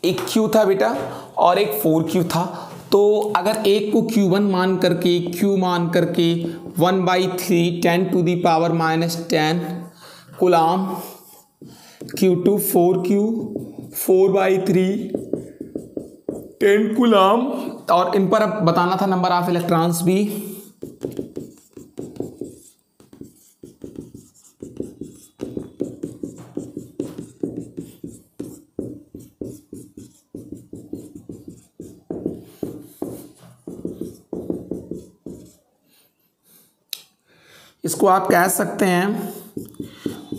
एक Q था बेटा और एक 4Q था, तो अगर एक को Q1 मान करके, Q मान करके 1/3 10⁻⁻10 कूलम, Q2 4Q 4/3 10 कूलम, और इन पर अब बताना था नंबर ऑफ इलेक्ट्रॉन्स भी। इसको आप कह सकते हैं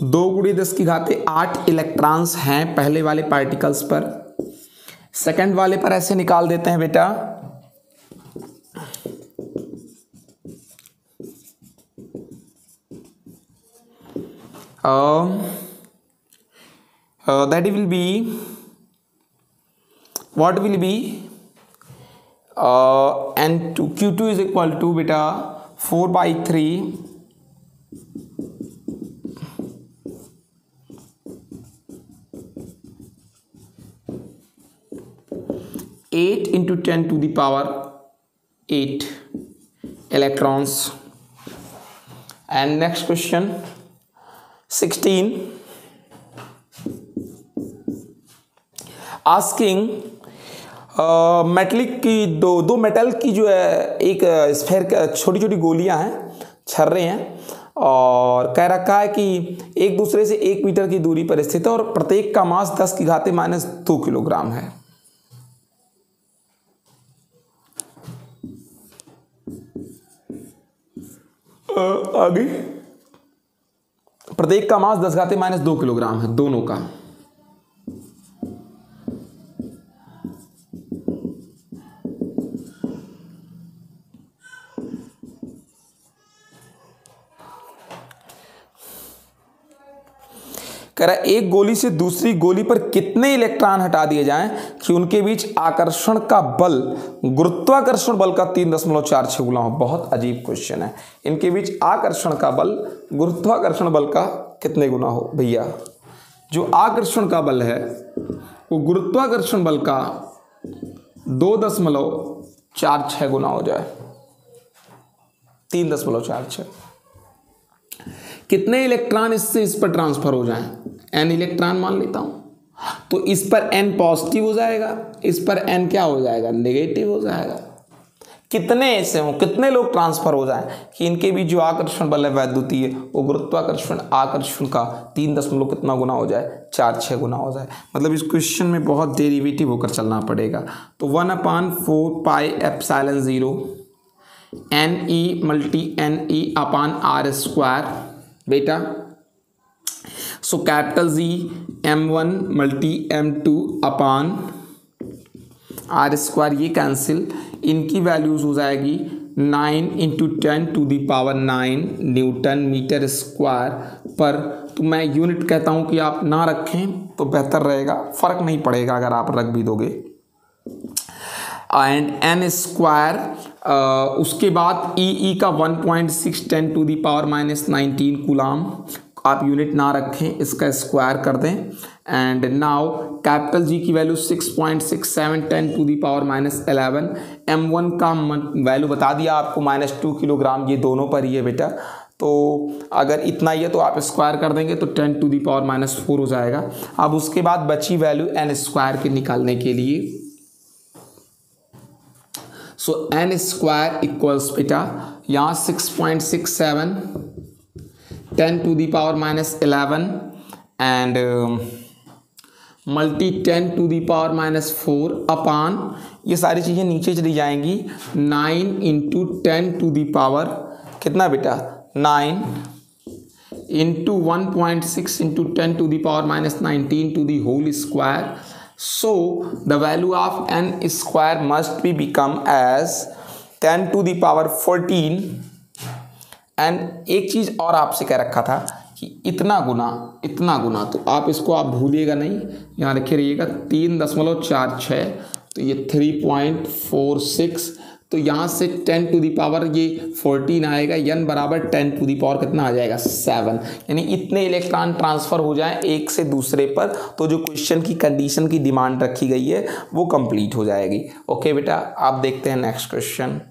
2 × 10 की घाते 8 इलेक्ट्रॉन्स हैं पहले वाले पार्टिकल्स पर, सेकंड वाले पर ऐसे निकाल देते हैं बेटा, that will be, what will be N2 Q2 is equal to बेटा 4/3 8 into 10 to the power 8 electrons. And next question 16 asking metallic की दो मेटल की जो है एक स्फेयर छोटी छोटी गोलियां हैं छर्रे हैं और कह रखा है कि एक दूसरे से 1 मीटर की दूरी पर स्थित है और प्रत्येक का मास 10⁻² किलोग्राम है। आगे प्रत्येक का मास 10⁻² किलोग्राम है दोनों का। कह रहा है एक गोली से दूसरी गोली पर कितने इलेक्ट्रॉन हटा दिए जाएं कि उनके बीच आकर्षण का बल गुरुत्वाकर्षण बल का 3.46 गुना हो। बहुत अजीब क्वेश्चन है। इनके बीच आकर्षण का बल गुरुत्वाकर्षण बल का कितने गुना हो भैया। जो आकर्षण का बल है वो गुरुत्वाकर्षण बल का 2.46 गुना हो जाए, 3.46। कितने इलेक्ट्रॉन इससे इस पर ट्रांसफर हो जाएं, n इलेक्ट्रॉन मान लेता हूं, तो इस पर n पॉजिटिव हो जाएगा, इस पर n क्या हो जाएगा, नेगेटिव हो जाएगा। कितने ऐसे हों, कितने लोग ट्रांसफर हो जाएं कि इनके बीच जो आकर्षण बल है वैद्युतीय वो गुरुत्वाकर्षण आकर्षण का 3 कितना गुना हो जाए, 4-6 गुना हो जाए। मतलब इस क्वेश्चन में बहुत डेरिवेटिव होकर चलना पड़ेगा। तो 1/4πε0 NE × NE/r² बेटा। So capital Z M1 × M2/r², ये कैंसिल, इनकी वैल्यूज हो जाएगी 9 × 10⁹ न्यूटन मीटर स्क्वायर पर। तो मैं यूनिट कहता हूं कि आप ना रखें तो बेहतर रहेगा, फर्क नहीं पड़ेगा अगर आप रख भी दोगे। एंड n², उसके बाद ई का 1.6 10⁻⁻19 कूलाम, आप यूनिट ना रखें, इसका स्क्वायर कर दें। एंड नाउ कैपिटल जी की वैल्यू 6.67 10⁻11। m1 का वैल्यू बता दिया आपको -2 किलोग्राम, ये दोनों पर ही है बेटा। तो अगर इतना ही है तो आप स्क्वायर कर देंगे तो 10⁻⁻4 हो जाएगा। अब उसके बाद बची वैल्यू n² के निकालने के लिए, सो n² इक्वल्स बेटा यहाँ 6.67 10⁻11 एंड मल्टी 10⁻4 अपान, ये सारी चीज़ें नीचे चली जाएंगी, 9 × 10⁻, कितना बेटा 9 × 1.6 × 10⁻19 to the whole square. So the value of n² must be become as 10⁻14। And एक चीज़ और आपसे कह रखा था कि इतना गुना, तो आप इसको आप भूलिएगा नहीं, यहाँ लिखे रहिएगा 3.46, तो ये 3.46, तो यहाँ से 10⁻, ये 14 आएगा, n बराबर 10⁻, कितना आ जाएगा 7। यानी इतने इलेक्ट्रॉन ट्रांसफ़र हो जाएं एक से दूसरे पर, तो जो क्वेश्चन की कंडीशन की डिमांड रखी गई है वो कंप्लीट हो जाएगी। ओके बेटा, आप देखते हैं नेक्स्ट क्वेश्चन।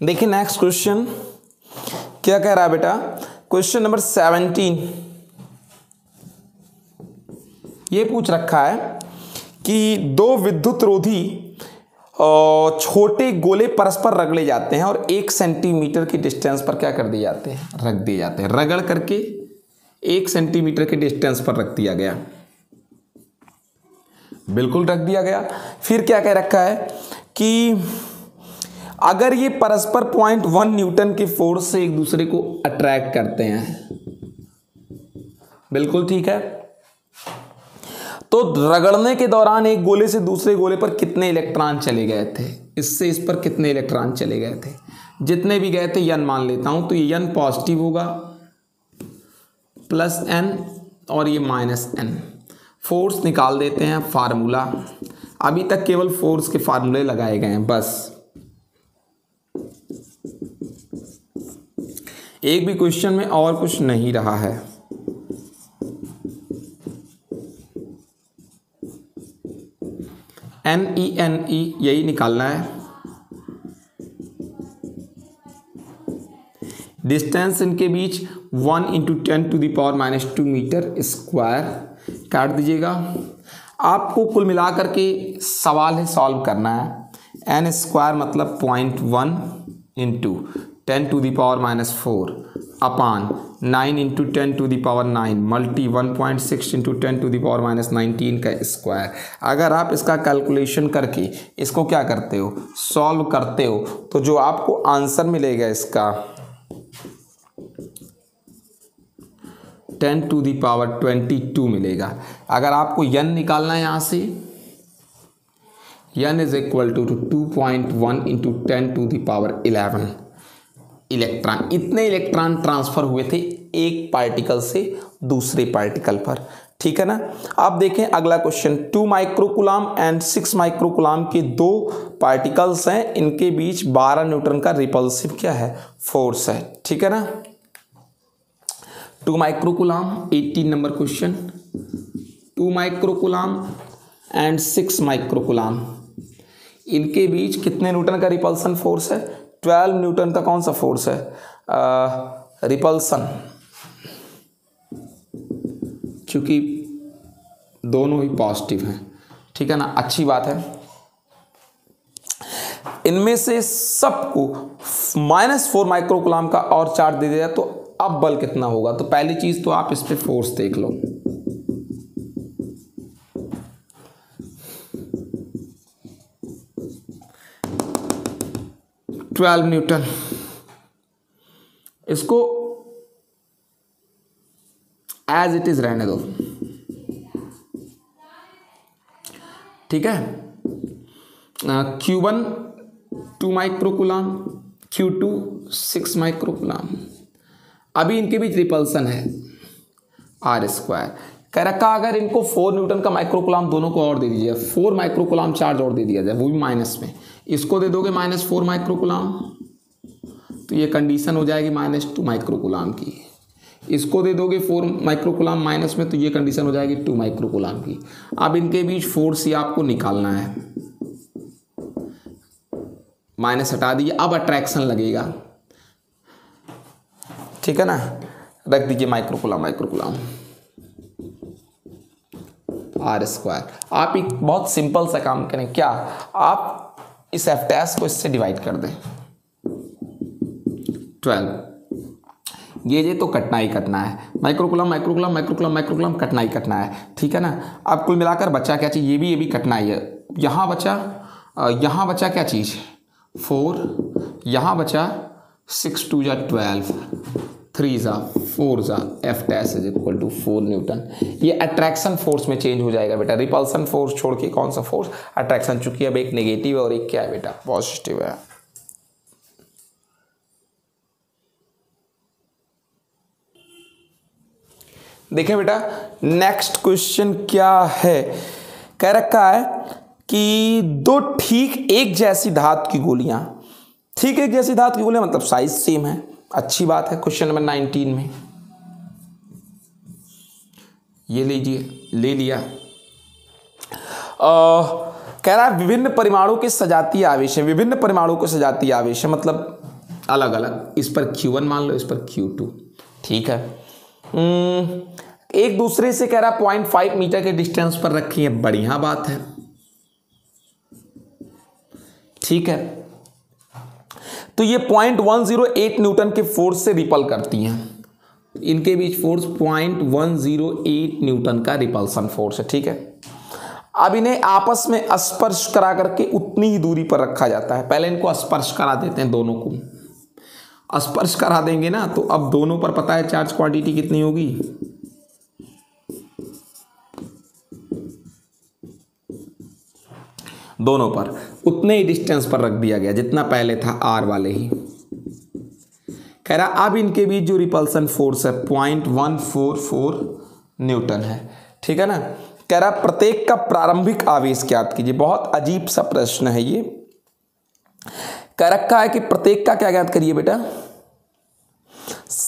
देखिए नेक्स्ट क्वेश्चन क्या कह रहा है बेटा। क्वेश्चन नंबर 17 ये पूछ रखा है कि दो विद्युत रोधी छोटे गोले परस्पर रगड़े जाते हैं और 1 सेंटीमीटर की डिस्टेंस पर क्या कर दिए जाते हैं, रख दिए जाते हैं। रगड़ करके 1 सेंटीमीटर के डिस्टेंस पर रख दिया गया, बिल्कुल रख दिया गया। फिर क्या कह रखा है कि अगर ये परस्पर 0.1 न्यूटन के फोर्स से एक दूसरे को अट्रैक्ट करते हैं, बिल्कुल ठीक है, तो रगड़ने के दौरान एक गोले से दूसरे गोले पर कितने इलेक्ट्रॉन चले गए थे, इससे इस पर कितने इलेक्ट्रॉन चले गए थे। जितने भी गए थे n मान लेता हूं, तो ये n पॉजिटिव होगा प्लस n और ये माइनस n। फोर्स निकाल देते हैं, फार्मूला। अभी तक केवल फोर्स के फार्मूले लगाए गए हैं बस। एक भी क्वेश्चन में और कुछ नहीं रहा है। NE यही निकालना है। डिस्टेंस इनके बीच 1 × 10⁻⁻² मीटर स्क्वायर। काट दीजिएगा। आपको कुल मिलाकर के सवाल है सॉल्व करना है। n² मतलब 0.1 × 10⁻⁴ अपान 9 × 10⁹ मल्टी 1.6 × 10⁻⁻19 का स्क्वायर। अगर आप इसका कैलकुलेशन करके इसको क्या करते हो, सॉल्व करते हो, तो जो आपको आंसर मिलेगा इसका 10⁻22 मिलेगा। अगर आपको n निकालना है यहाँ से, n = 2.1 × 10⁻11 इलेक्ट्रॉन। इतने इलेक्ट्रॉन ट्रांसफर हुए थे एक पार्टिकल से दूसरे पार्टिकल पर। ठीक है ना। अब देखें अगला क्वेश्चन। 2 माइक्रोकूलम एंड 6 माइक्रोकूलम के दो पार्टिकल्स हैं, इनके बीच 12 न्यूटन का रिपल्सिव क्या है, फोर्स है। ठीक है ना। 2 microcoulomb 18 number question. 2 microcoulomb and 6 microcoulomb, इनके बीच कितने न्यूटन का रिपल्सन फोर्स है, 12 न्यूटन का कौन सा फोर्स है, रिपल्सन। क्योंकि दोनों ही पॉजिटिव हैं। ठीक है ना, अच्छी बात है। इनमें से सबको -4 माइक्रोकूलम का और चार्ज दे दिया तो अब बल कितना होगा। तो पहली चीज तो आप इस पे फोर्स देख लो। Twelve newton. इसको एज इट इज रहने दो। ठीक है। Q1 2 microcoulomb, Q2 6 microcoulomb. अभी इनके बीच रिपल्सन है R²। कह रखा अगर इनको 4 न्यूटन का माइक्रोकूलम दोनों को और दे दीजिए, 4 माइक्रोकूलम चार्ज और दे दिया जाए, वो भी माइनस में। इसको दे दोगे -4 माइक्रोकूलम, तो ये कंडीशन हो जाएगी -2 माइक्रोकूलम की। इसको दे दोगे 4 माइक्रोकूलम माइनस में, तो ये कंडीशन हो जाएगी 2 माइक्रोकूलम की। अब इनके बीच फोर्स ही आपको निकालना है। माइनस हटा दीजिए, अब अट्रैक्शन लगेगा। ठीक है ना। रख दीजिए माइक्रोकूलम R²। आप एक बहुत सिंपल सा काम करें, क्या आप इस F' को इससे डिवाइड कर दें। 12 ये तो कटना ही कटना है। माइक्रोकूलम कटना ही कटना है। ठीक है ना। अब कुल मिलाकर बचा क्या चीज़, ये भी कटना ही है। यहाँ बचा क्या चीज़, 4। यहाँ बचा 6 × 2 = 12, 3 × 4 F' = 4 न्यूटन। ये अट्रैक्शन फोर्स में चेंज हो जाएगा बेटा। रिपल्सन फोर्स छोड़ के कौन सा फोर्स, अट्रैक्शन। चूंकि अब एक नेगेटिव है और एक क्या है बेटा, पॉजिटिव है। देखें बेटा नेक्स्ट क्वेश्चन क्या है। कह रखा है कि दो ठीक एक जैसी धातु की गोलियां, ठीक एक जैसी धातु की गोलियां मतलब साइज सेम है। अच्छी बात है। क्वेश्चन नंबर 19 में ये लीजिए, ले लिया। कह रहा है विभिन्न परमाणु के सजातीय आवेश है। विभिन्न परमाणु के सजातीय आवेश है मतलब अलग अलग। इस पर Q1 मान लो, इस पर Q2। ठीक है। एक दूसरे से कह रहा 0.5 मीटर के डिस्टेंस पर रखी है, बढ़िया बात है। ठीक है। तो ये 0.108 न्यूटन के फोर्स से रिपल करती हैं। इनके बीच फोर्स 0.108 न्यूटन का रिपल्सन फोर्स है। ठीक है। अब इन्हें आपस में स्पर्श करा करके उतनी ही दूरी पर रखा जाता है। पहले इनको स्पर्श करा देते हैं, दोनों को स्पर्श करा देंगे ना, तो अब दोनों पर पता है चार्ज क्वांटिटी कितनी होगी, दोनों पर उतने ही डिस्टेंस पर रख दिया गया जितना पहले था, R वाले ही। कह रहा अब इनके बीच जो रिपल्सन फोर्स है 0.144 न्यूटन है, ठीक है ना। कह रहा प्रत्येक का प्रारंभिक आवेश ज्ञात कीजिए। बहुत अजीब सा प्रश्न है ये। कह रखा है कि प्रत्येक का क्या ज्ञात करिए बेटा,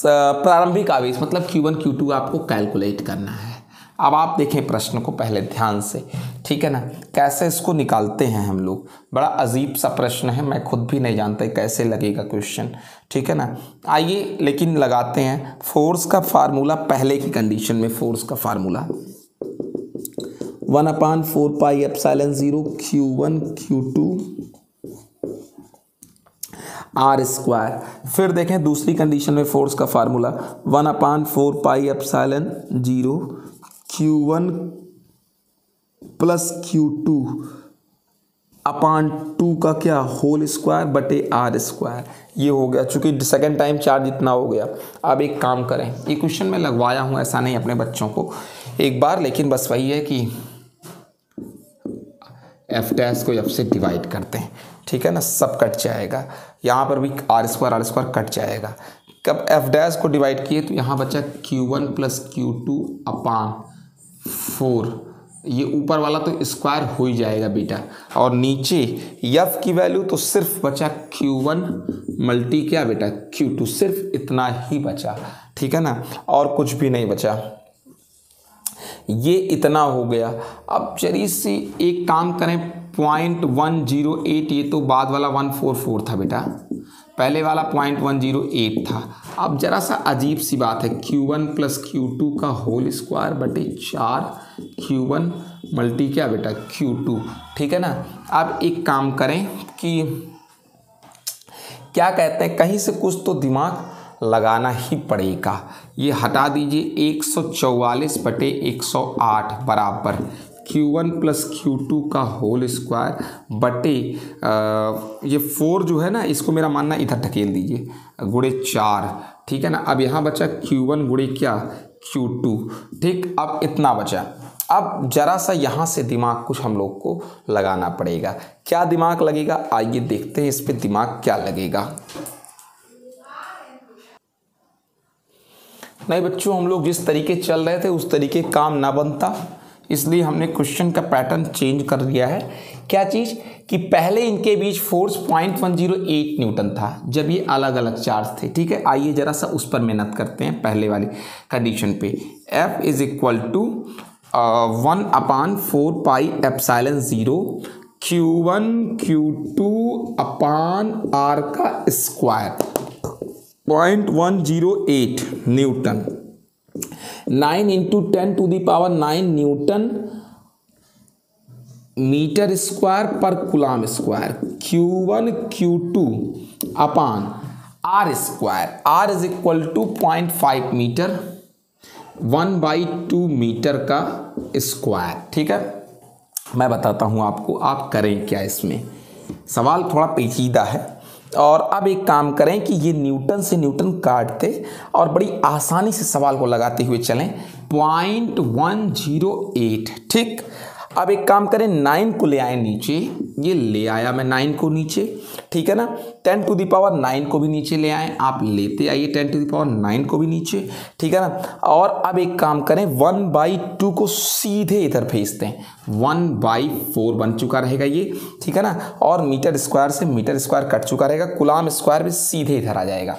प्रारंभिक आवेश मतलब Q1 Q2 आपको कैलकुलेट करना है। अब आप देखें प्रश्न को पहले ध्यान से, ठीक है ना, कैसे इसको निकालते हैं हम लोग। बड़ा अजीब सा प्रश्न है, मैं खुद भी नहीं जानता कैसे लगेगा क्वेश्चन, ठीक है ना। आइए लेकिन लगाते हैं। फोर्स का फार्मूला पहले की कंडीशन में, फोर्स का formula 1/4 pi epsilon 0 Q1 Q2 R square. फिर देखें दूसरी कंडीशन में फोर्स का formula 1/4 pi epsilon 0 Q1 plus Q2 upon 2 का क्या होल स्क्वायर बटे आर स्क्वायर। ये हो गया, चूंकि सेकेंड टाइम चार्ज इतना हो गया। अब एक काम करें, ये क्वेश्चन में लगवाया हूँ, ऐसा नहीं अपने बच्चों को एक बार, लेकिन बस वही है कि एफ डैश को एफ से डिवाइड करते हैं, ठीक है ना, सब कट जाएगा। यहाँ पर भी आर स्क्वायर कट जाएगा। कब एफ डैश को डिवाइड किए तो यहाँ बचा Q1 प्लस Q2 अपान 4। ये ऊपर वाला तो स्क्वायर हो ही जाएगा बेटा, और नीचे एफ की वैल्यू तो सिर्फ बचा Q1 मल्टी क्या बेटा Q2, सिर्फ इतना ही बचा, ठीक है ना, और कुछ भी नहीं बचा। ये इतना हो गया। अब चलिए से एक काम करें, 0.108, ये तो बाद वाला 144 था बेटा, पहले वाला 0.108 था। अब जरा सा अजीब सी बात है, Q1 प्लस Q2 का होल स्क्वायर बटे 4 Q1 मल्टी क्या बेटा Q2, ठीक है ना। अब एक काम करें कि क्या कहते हैं, कहीं से कुछ तो दिमाग लगाना ही पड़ेगा। ये हटा दीजिए, 144 बटे 108 बराबर Q1 प्लस Q2 का होल स्क्वायर बटे ये 4 जो है ना, इसको मेरा मानना इधर ढकेल दीजिए, गुणे 4, ठीक है ना। अब यहाँ बचा Q1 गुणे क्या Q2, ठीक। अब इतना बचा। अब जरा सा यहाँ से दिमाग कुछ हम लोग को लगाना पड़ेगा। क्या दिमाग लगेगा, आइए देखते हैं इस पे दिमाग क्या लगेगा। नहीं बच्चों, हम लोग जिस तरीके चल रहे थे उस तरीके काम ना बनता, इसलिए हमने क्वेश्चन का पैटर्न चेंज कर दिया है। क्या चीज़ कि पहले इनके बीच फोर्स 0.108 न्यूटन था जब ये अलग अलग चार्ज थे, ठीक है। आइए जरा सा उस पर मेहनत करते हैं। पहले वाली कंडीशन पे F is equal to 1/4 pi epsilon 0 Q1 Q2 upon R का square 0.108 newton, 9 × 10⁹ newton metre square पर coulomb square, Q1 Q2 upon R square, R is equal to 0.5 metre 1/2 metre का स्क्वायर, ठीक है। मैं बताता हूँ आपको, आप करें क्या। इसमें सवाल थोड़ा पेचीदा है, और अब एक काम करें कि ये न्यूटन से न्यूटन काटते और बड़ी आसानी से सवाल को लगाते हुए चलें। 0.108, ठीक। अब एक काम करें, 9 को ले आए नीचे, ये ले आया मैं 9 को नीचे, ठीक है ना। 10⁹ को भी नीचे ले आए, आप लेते आइए 10⁹ को भी नीचे, ठीक है ना। और अब एक काम करें, 1/2 को सीधे इधर भेजते हैं, 1/4 बन चुका रहेगा ये, ठीक है ना। और मीटर स्क्वायर से मीटर स्क्वायर कट चुका रहेगा, कूलम स्क्वायर भी सीधे इधर आ जाएगा,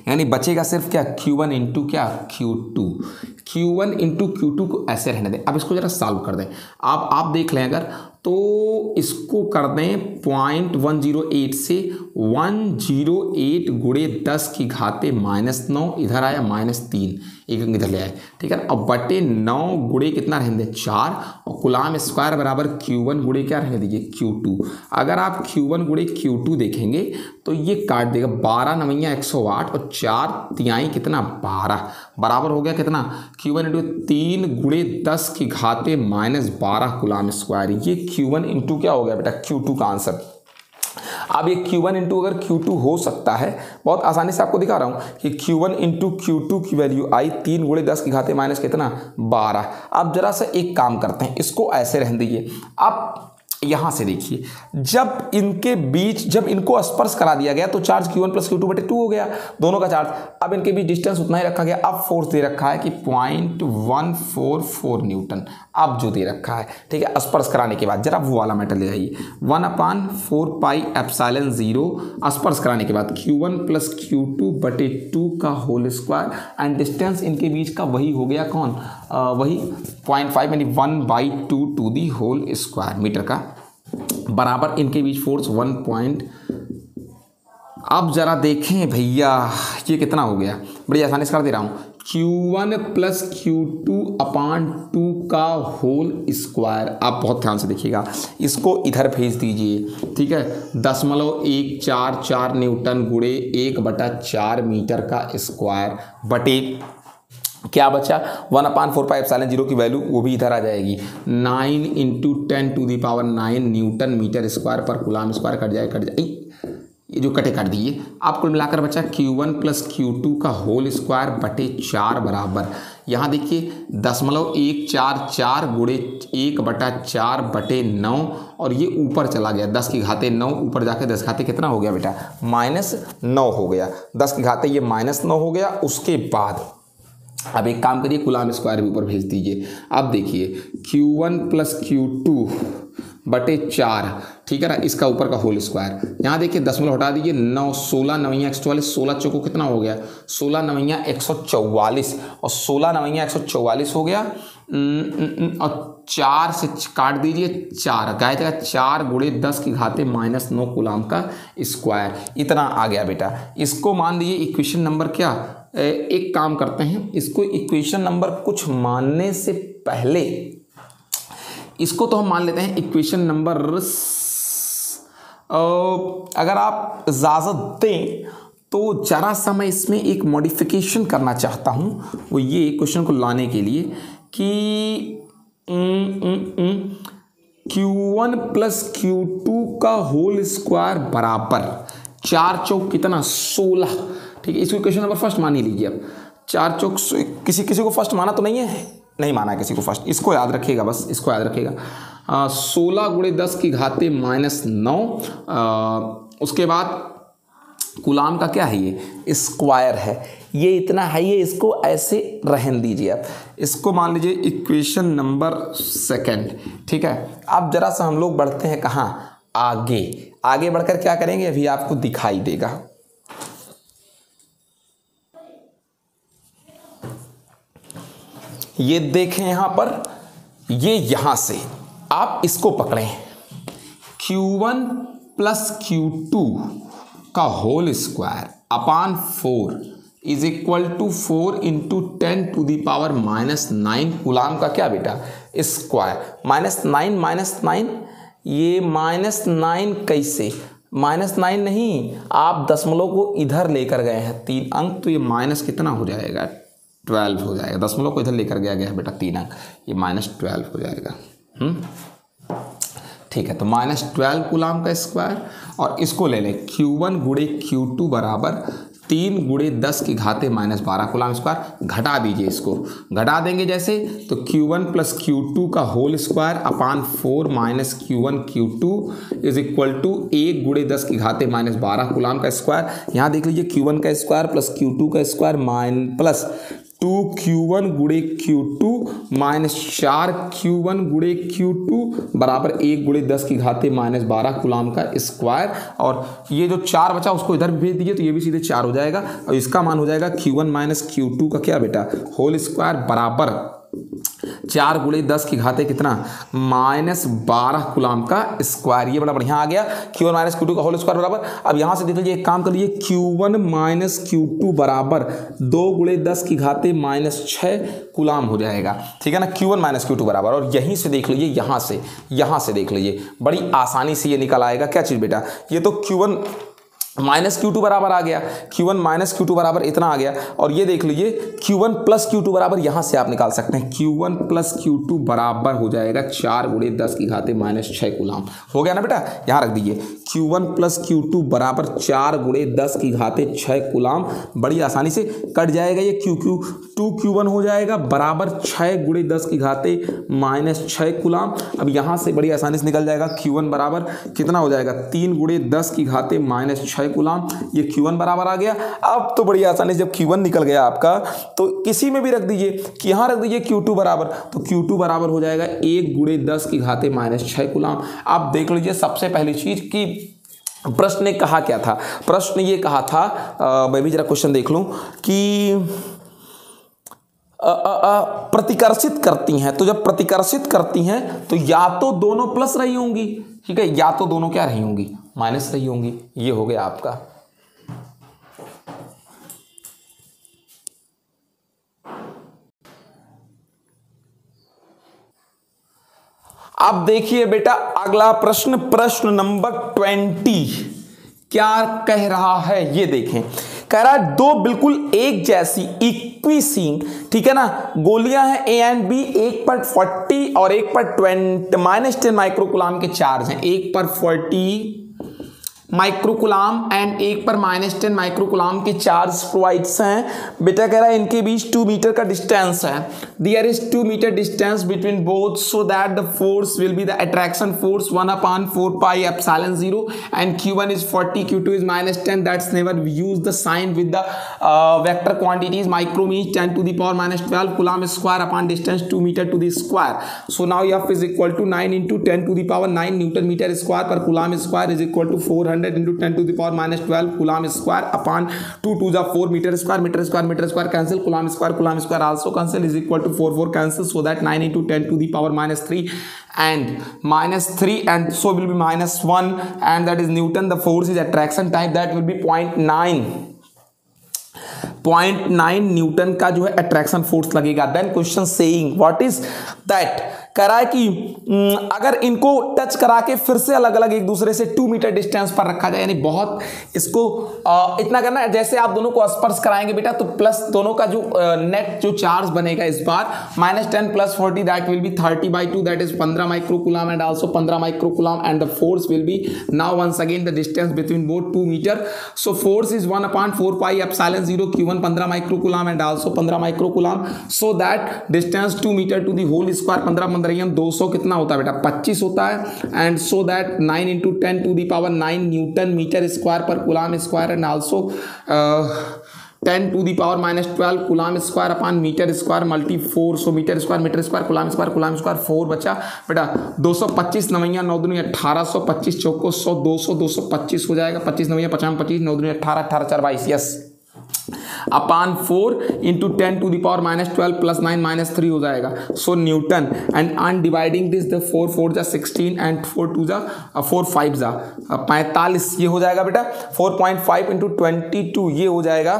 यानी बचेगा सिर्फ क्या Q1 इंटू क्या Q2। Q1 इंटू Q2 को ऐसे रहने दें। अब इसको जरा सॉल्व कर दें, आप देख लें अगर, तो इसको कर दें 0.108 से 108 गुणे 10 की घाते -9, इधर आया -3, एक इधर ले आए, ठीक है। अब बटे 9 गुणे कितना रहने दें 4, और कूलम स्क्वायर बराबर Q1 गुणे क्या रहने दीजिए Q2। अगर आप Q1 गुणे Q2 देखेंगे तो ये काट देगा, 12×9 108 और 4×3 कितना 12 बराबर हो गया कितना Q1 इंटू 3 गुणे 10 की घाते -12 कूलम स्क्वायर। ये Q1 इंटू क्या हो गया बेटा Q2 का आंसर। अब ये Q1 इंटू अगर Q2 हो सकता है, बहुत आसानी से आपको दिखा रहा हूँ कि Q1 इंटू Q2 की वैल्यू आई 3 गुणे 10 की घाते माइनस कितना 12। अब जरा सा एक काम करते हैं, इसको ऐसे रहने दीजिए। अब यहां से देखिए, जब इनके बीच, जब इनको स्पर्श करा दिया गया तो चार्ज Q1 प्लस Q2/2 हो गया दोनों का चार्ज। अब इनके बीच डिस्टेंस उतना ही रखा गया। अब फोर्स दे रखा है कि 0.144 न्यूटन, अब जो दे रखा है, ठीक है, स्पर्श कराने के बाद जरा वो वाला मैटर ले आइए। 1/4πε0 स्पर्श कराने के बाद Q1 प्लस Q2/2 का होल स्क्वायर, एंड डिस्टेंस इनके बीच का वही हो गया कौन, वही 0.5 यानी 1/2 to the whole square metre का, बराबर इनके बीच फोर्स 1 अब जरा देखें भैया ये कितना हो गया, बड़ी आसानी से कर दे रहा हूँ। Q1 प्लस Q2/2 का होल स्क्वायर, आप बहुत ध्यान से देखिएगा, इसको इधर भेज दीजिए, ठीक है, 0.144 न्यूटन गुणे 1/4 मीटर का स्क्वायर बटे क्या बचा 1/4πε0 की वैल्यू वो भी इधर आ जाएगी, 9 × 10⁹ न्यूटन मीटर स्क्वायर पर कूलम स्क्वायर कट जाए ये जो कटे काट दिए। आप कुल मिलाकर बचा Q1 प्लस Q2 का होल स्क्वायर बटे 4 बराबर, यहाँ देखिए 0.144 गुणे 1/4 बटे 9, और ये ऊपर चला गया 10 की घाते 9, ऊपर जाके 10 घाते कितना हो गया बेटा -9 हो गया, 10 की घाते ये -9 हो गया। उसके बाद अब एक काम करिए, कूलम स्क्वायर भी ऊपर भेज दीजिए। अब देखिए Q1 प्लस Q2/4, ठीक है ना, इसका ऊपर का होल स्क्वायर, यहाँ देखिए 10 हटा दीजिए, 9 16 9 144, 16 चौको कितना हो गया 16 9 144, और 16 9 144 हो गया, और 4 से काट दीजिए 4, गाय जगह 4 गुणे 10 की घाते -9 कूलम का स्क्वायर, इतना आ गया बेटा। इसको मान लीजिए इक्वेशन नंबर क्या, एक काम करते हैं, इसको इक्वेशन नंबर कुछ मानने से पहले इसको तो हम मान लेते हैं इक्वेशन नंबर, अगर आप इजाज़त दें तो जरा सा मैं इसमें एक मॉडिफिकेशन करना चाहता हूँ, वो ये क्वेश्चन को लाने के लिए कि Q1 प्लस Q2 का होल स्क्वायर बराबर 4 चौक कितना 16, ठीक है, इसको क्वेश्चन नंबर फर्स्ट मान ही लीजिए। अब 4 चौक किसी को फर्स्ट माना तो नहीं है, नहीं माना किसी को फर्स्ट, इसको याद रखिएगा, बस इसको याद रखिएगा। 16 गुणे 10 की घाते -9, उसके बाद कूलम का क्या है ये स्क्वायर है, ये इतना है, ये इसको ऐसे रहन दीजिए। आप इसको मान लीजिए इक्वेशन नंबर 2, ठीक है। अब जरा सा हम लोग बढ़ते हैं कहाँ, आगे बढ़कर क्या करेंगे अभी आपको दिखाई देगा। ये देखें यहाँ पर, ये यहाँ से आप इसको पकड़ें, Q1 प्लस Q2 का whole square upon 4 is equal to 4 × 10⁻⁹ coulomb का क्या बेटा स्क्वायर, -9 ये -9 कैसे, -9 नहीं, आप दशमलव को इधर लेकर गए हैं 3 अंक, तो ये माइनस कितना हो जाएगा 12 हो जाएगा, दशमलव को इधर लेकर गया है बेटा 3 अंक, ये -12 हो जाएगा। ठीक है, तो -12 कूलम का स्क्वायर, और इसको ले लें Q1 गुणे Q2 बराबर 3 गुणे 10 की घाते -12 कूलम स्क्वायर, घटा दीजिए, इसको घटा देंगे जैसे, तो Q1 प्लस Q2 का whole square upon 4 - Q1 Q2 is equal to 1 गुणे 10 की घाते -12 कूलम का स्क्वायर। यहाँ देख लीजिए Q1 का स्क्वायर प्लस Q2 का स्क्वायर प्लस 2Q1 गुणे Q2 -4 Q1 गुणे Q2 बराबर 1 गुणे 10 की घाते -12 कूलम का स्क्वायर, और ये जो 4 बचा उसको इधर भेज दीजिए, तो ये भी सीधे 4 हो जाएगा, और इसका मान हो जाएगा Q1 - Q2 का क्या बेटा होल स्क्वायर बराबर 4 गुणे 10 की घाते कितना -12 कूलम का स्क्वायर। ये बड़ा बढ़िया आ गया, Q1 - Q2 का होल स्क्वायर बराबर। अब यहाँ से देख लीजिए, एक काम कर लीजिए, Q1 - Q2 बराबर 2 गुणे 10 की घाते -6 कूलम हो जाएगा, ठीक है ना, Q1 - Q2 बराबर। और यहीं से देख लीजिए, यहाँ से देख लीजिए, बड़ी आसानी से ये निकल आएगा क्या चीज़ बेटा, ये तो Q1 माइनस Q2 बराबर आ गया, Q1 माइनस Q2 बराबर इतना आ गया। और ये देख लीजिए Q1 प्लस Q2 बराबर, यहाँ से आप निकाल सकते हैं Q1 प्लस Q2 बराबर हो जाएगा 4 गुणे 10 की घाते माइनस 6 कूलाम। हो गया ना बेटा, यहाँ रख दीजिए Q1 प्लस Q2 बराबर 4 गुणे 10 की घाते 6 कूलाम। बड़ी आसानी से कट जाएगा ये, Q2 Q1 हो जाएगा बराबर 6 गुणे 10 की घाते माइनस 6 कूलाम। अब यहाँ से बड़ी आसानी से निकल जाएगा Q1 बराबर कितना हो जाएगा, 3 गुणे 10 की घाते माइनस 6 कूलाम। ये Q1 बराबर आ गया। अब तो बड़ी आसानी से जब Q1 निकल गया आपका, तो किसी में भी रख दीजिए कि यहाँ रख दीजिए Q2 बराबर, तो Q2 बराबर हो जाएगा 1 गुणे 10 की घाते माइनस 6 कूलाम। अब देख लीजिए सबसे पहली चीज कि प्रश्न ने कहा क्या था। प्रश्न ये कहा था, मैं भी जरा क्वेश्चन देख लूं कि प्रतिकर्षित करती हैं, तो जब प्रतिकर्षित करती हैं तो या तो दोनों प्लस रही होंगी, ठीक है, या तो दोनों क्या रही होंगी, माइनस रही होंगी। ये हो गया आपका। अब देखिए बेटा अगला प्रश्न, प्रश्न नंबर 20 क्या कह रहा है ये देखें। कह रहा है दो बिल्कुल एक जैसी इक्विसिंग, ठीक है ना, गोलियां हैं ए एंड बी, एक पर 40 और एक पर -10 माइक्रोकुलाम के चार्ज हैं। एक पर 40 माइक्रोकुलाम एंड एक पर -10 माइक्रोकुलाम के चार्ज प्रोवाइड्स हैं। बेटा कह रहा है इनके बीच 2 मीटर का डिस्टेंस है। There is 2 metre distance between both, so that the force will be the attraction force 1/4 pi epsilon 0 and Q1 is 40, Q2 is -10. That's never use the sign with the vector quantities. Micro means 10 to the power -12 coulomb square upon distance 2 meter to the square. So now F is equal to 9 into 10 to the power 9 Newton meter square per coulomb square is equal to 400 into 10 to the power -12 coulomb square upon 2 to the 4 meter square cancel, coulomb square also cancel, is equal to 4 cancel, so that 9 into 10 to the power -3 and -3 and so will be -1 and that is Newton. The force is attraction type, that will be 0.9 newton का जो है attraction force लगेगा। Then question saying what is that, कह रहा है कि अगर इनको टच करा के फिर से अलग अलग एक दूसरे से 2 मीटर डिस्टेंस पर रखा जाए, यानी बहुत इसको इतना करना है जैसे आप दोनों को स्पर्श कराएंगे बेटा, तो प्लस दोनों का जो नेट जो चार्ज बनेगा इस बार -10 + 40 that will be 30/2 that is 15 microcoulomb and also 15 microcoulomb and the force will be now once again the distance between both 2 metre, so force is 1/4 pi epsilon 0 Q1 15 microcoulomb and also 15 microcoulomb, so that distance 2 metre to the whole square 15 200 कितना होता है बेटा 25 होता है and so that 9 into 10 to the power 9 newton metre square पर coulomb square and also 10 to the power -12 coulomb square upon metre square multi 4, so metre square coulomb square 4 बचा बेटा 225 9 9 दूनी 18 125 चौको 100 200 225 हो जाएगा, 25 9 50 25 9 दूनी 18 18 4 22 yes upon 4 into 10 to the power -12 + 9 -3 हो जाएगा, सो Newton and अनडिवाइडिंग this the 4 4 जा 16 एंड 4 2 जा 4 5 जा 45 ये हो जाएगा बेटा 4.5 into 22 ये हो जाएगा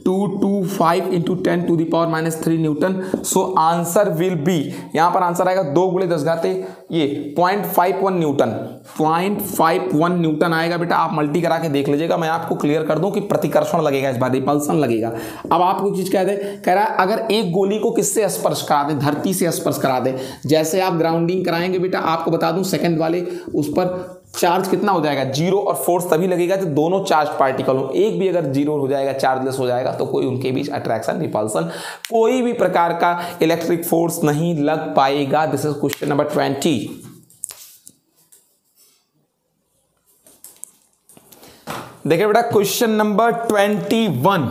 225 into 10 to the power -3 Newton. So answer will be, यहां पर आंसर आएगा 2 × 10 घाते ये 0.51 न्यूटन, 0.51 न्यूटन आएगा बेटा। आप मल्टी करा के देख लीजिएगा, मैं आपको क्लियर कर दूं कि प्रतिकर्षण लगेगा इस बार, रिपल्सन लगेगा। अब आपको एक चीज कह रहा है अगर एक गोली को किससे स्पर्श करा दे, धरती से स्पर्श करा दे, जैसे आप ग्राउंडिंग कराएंगे बेटा, आपको बता दूं सेकंड वाले उस पर चार्ज कितना हो जाएगा 0 और फोर्स तभी लगेगा जब दोनों चार्ज पार्टिकल हो। एक भी अगर 0 हो जाएगा, चार्जलेस हो जाएगा, तो कोई उनके बीच अट्रैक्शन रिपल्सन कोई भी प्रकार का इलेक्ट्रिक फोर्स नहीं लग पाएगा। This is question number 20। देखिए बेटा question number 21,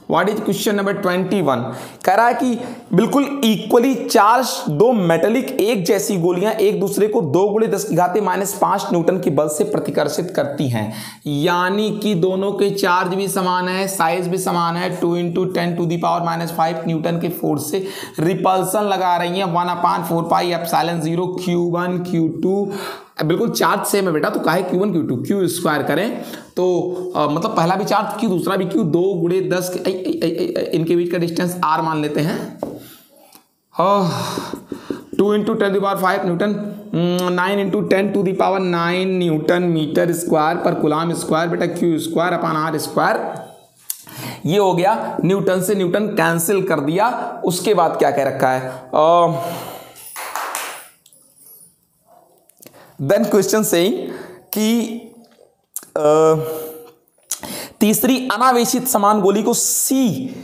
what is question number 21, कह रहा है कि बिल्कुल इक्वली चार्ज दो मेटेलिक एक जैसी गोलियां एक दूसरे को 2 × 10⁻5 न्यूटन के बल से प्रतिकर्षित करती हैं, यानी कि दोनों के चार्ज भी समान है, साइज भी समान है, 2 × 10 to the power -5 न्यूटन के फोर्स से रिपल्सन लगा रही हैं 1/4 पाई एप्सिलॉन 0 Q1 Q2, बिल्कुल चार्ज सेम है बेटा, तो काहे Q1 Q2 Q स्क्वायर करें तो मतलब पहला भी चार्ज Q दूसरा भी Q, 2 × 10 इनके बीच का डिस्टेंस R मान लेते हैं, 2 × 10⁵ newton 9 into 10⁹ newton metre square पर कूलम स्क्वायर बेटा Q square upon R square. ये हो गया, न्यूटन से न्यूटन कैंसिल कर दिया। उसके बाद क्या कह रखा है, देन क्वेश्चन सेइंग कि तीसरी अनावेशित समान गोली को सी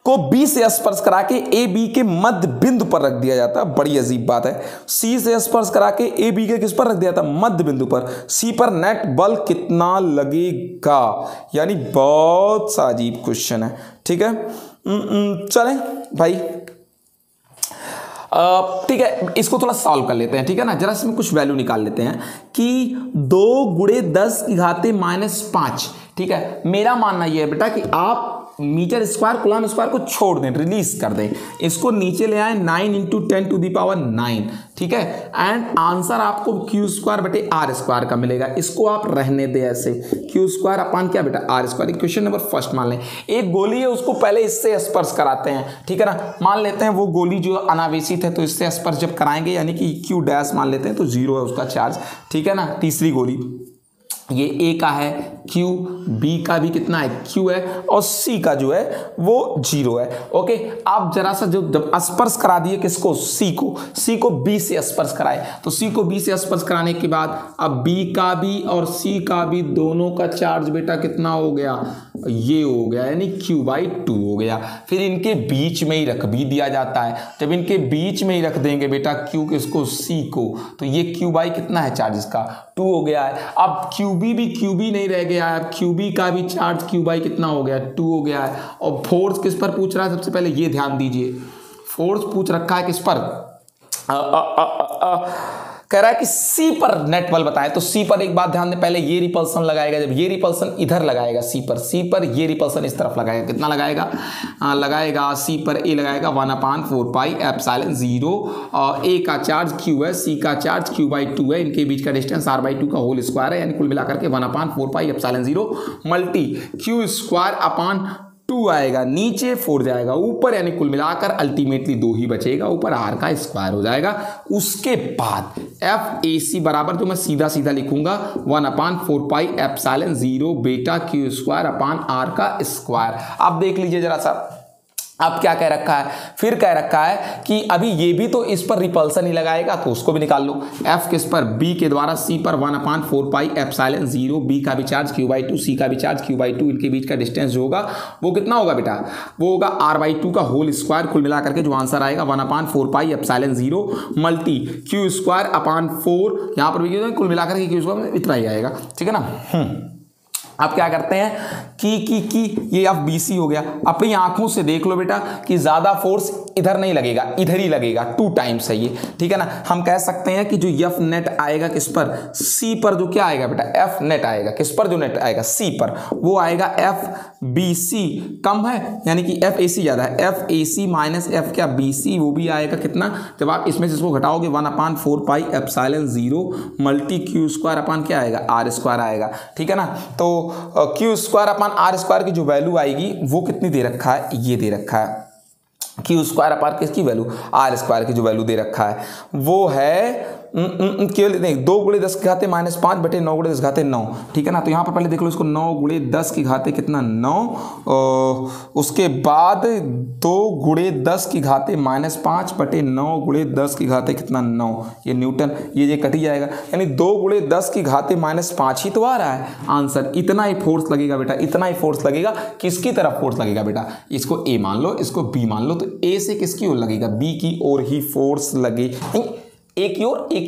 को बी से स्पर्श करा के ए बी के मध्य बिंदु पर रख दिया जाता है। बड़ी अजीब बात है, सी से स्पर्श करा के ए बी के किस पर रख दिया जाता है, मध्य बिंदु पर। सी पर नेट बल कितना लगेगा, यानी बहुत सा अजीब क्वेश्चन है। ठीक है, चलें भाई, ठीक है, इसको थोड़ा सॉल्व कर लेते हैं। ठीक है ना, जरा इसमें कुछ वैल्यू निकाल लेते हैं कि 2 × 10⁻⁵। ठीक है, मेरा मानना यह है बेटा कि आप मीटर स्क्वायर कूलम स्क्वायर को छोड़ दें, रिलीज कर दें, इसको नीचे ले आए 9 इंटू 10⁹। ठीक है, एंड आंसर आपको क्यू स्क्वायर बटे आर स्क्वायर का मिलेगा। इसको आप रहने दें ऐसे, क्यू स्क्वायर अपन क्या बेटा R square. Question number first मान लें, एक गोली है उसको पहले इससे स्पर्श कराते हैं। ठीक है ना, मान लेते हैं वो गोली जो अनावेशित है तो इससे स्पर्श जब कराएंगे यानी कि क्यू डैश मान लेते हैं तो 0 है उसका चार्ज। ठीक है ना, तीसरी गोली ये ए का है क्यू, बी का भी कितना है क्यू है, और सी का जो है वो 0 है। ओके, आप जरा सा जब स्पर्श करा दिए किसको, सी को बी से स्पर्श कराए, तो सी को बी से स्पर्श कराने के बाद अब बी का भी और सी का भी दोनों का चार्ज बेटा कितना हो गया, ये हो गया, यानी Q/2 हो गया। फिर इनके बीच में ही रख भी दिया जाता है। जब इनके बीच में ही रख देंगे बेटा Q किसको, C को, तो ये Q/ कितना है चार्ज इसका 2 हो गया है। अब QB भी QB नहीं रह गया है, अब QB का भी चार्ज Q/ कितना हो गया, 2 हो गया है। और फोर्स किस पर पूछ रहा है, सबसे पहले ये ध्यान दीजिए, फोर्स पूछ रखा है किस पर, कह रहा है कि सी पर नेट बल बताएं। तो सी पर एक बात ध्यान दें, पहले ये रिपल्सन लगाएगा, जब ये रिपल्सन इधर लगाएगा सी पर ये रिपल्सन इस तरफ लगाएगा, कितना लगाएगा, लगाएगा सी पर ए लगाएगा 1/4πε0। और ए का चार्ज क्यू है, सी का चार्ज Q/2 है, इनके बीच का डिस्टेंस r/2 का होल स्क्वायर है, यानी कुल मिलाकर के 1/4πε0 मल्टी क्यू स्क्वायर अपॉन 2 आएगा, नीचे 4 जाएगा ऊपर, यानी कुल मिलाकर अल्टीमेटली 2 ही बचेगा, ऊपर r का स्क्वायर हो जाएगा। उसके बाद FAC बराबर जो मैं सीधा सीधा लिखूंगा 1/4πε0 बेटा क्यू स्क्वायर अपॉन r का स्क्वायर। अब देख लीजिए जरा सा, अब क्या कह रखा है, फिर कह रखा है कि अभी ये भी तो इस पर रिपल्सन ही लगाएगा, तो उसको भी निकाल लो। F किस पर, B के द्वारा C पर 1/4πε0, B का भी चार्ज Q/2, C का भी चार्ज Q/2, इनके बीच का डिस्टेंस जो होगा वो कितना होगा बेटा, वो होगा r/2 का होल स्क्वायर, कुल मिलाकर के जो आंसर आएगा 1/4πε0 मल्टी क्यू स्क्वायर अपॉन 4, यहाँ पर भी कुल मिलाकर के क्यू स्क्वायर इतना ही आएगा। ठीक है ना। अब क्या करते हैं कि ये अब BC हो गया। अपनी आंखों से देख लो बेटा कि ज्यादा फोर्स इधर नहीं लगेगा, इधर ही लगेगा, 2 टाइम्स है ये। ठीक है ना, हम कह सकते हैं कि जो F नेट आएगा किस पर, C पर, जो क्या आएगा बेटा F नेट आएगा किस पर, जो नेट आएगा C पर, वो आएगा FBC कम है, यानी कि FAC ज्यादा है, FAC माइनस F क्या BC, वो भी आएगा कितना, जब आप इसमें से इसको घटाओगे 1/4πε0 मल्टी क्यू स्क्वायर अपॉन क्या आएगा r स्क्वायर आएगा। ठीक है ना, तो Q square upon r square की जो वैल्यू आएगी वो कितनी दे रखा है, ये दे रखा है क्यू स्क्वायर अपॉन किसकी वैल्यू, r स्क्वायर की जो वैल्यू दे रखा है वो है केवल नहीं 2 × 10⁻⁵ बटे 9 × 10⁻9। ठीक है ना, तो यहाँ पर पहले देख लो इसको 9 × 10⁻⁻ कितना 9, उसके बाद 2 × 10⁻⁵ बटे 9 × 10⁻⁻ कितना 9, ये न्यूटन, ये कट ही जाएगा, यानी 2 × 10⁻⁵ ही तो आ रहा है आंसर। इतना ही फोर्स लगेगा बेटा, इतना ही फोर्स लगेगा। किसकी तरफ फोर्स लगेगा बेटा, इसको ए मान लो, इसको बी मान लो, तो ए से किसकी ओर लगेगा, बी की ओर ही फोर्स लगे। एक की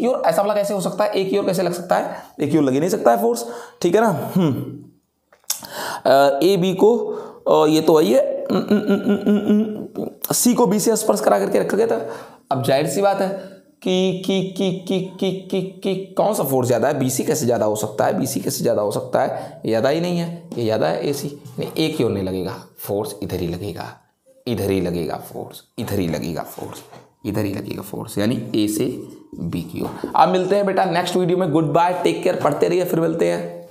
ओर ऐसा वाला कैसे हो सकता है, एक की ओर कैसे लग सकता है, एक की ओर लग ही नहीं सकता है फोर्स। ठीक है ना, ए बी को ये तो वही है, सी को बी से स्पर्श करा करके रखा गया था। अब जाहिर सी बात है कि कौन सा फोर्स ज्यादा है, BC कैसे ज्यादा हो सकता है, BC कैसे ज्यादा हो सकता है, ज्यादा ही नहीं है, ये ज्यादा है AC, नहीं एक की ओर नहीं लगेगा फोर्स, इधर ही लगेगा, इधर ही लगेगा फोर्स, इधर ही लगेगा फोर्स, इधर ही लगेगा फोर्स, यानी A से B की ओर। अब मिलते हैं बेटा नेक्स्ट वीडियो में, गुड बाय, टेक केयर, पढ़ते रहिए, फिर मिलते हैं।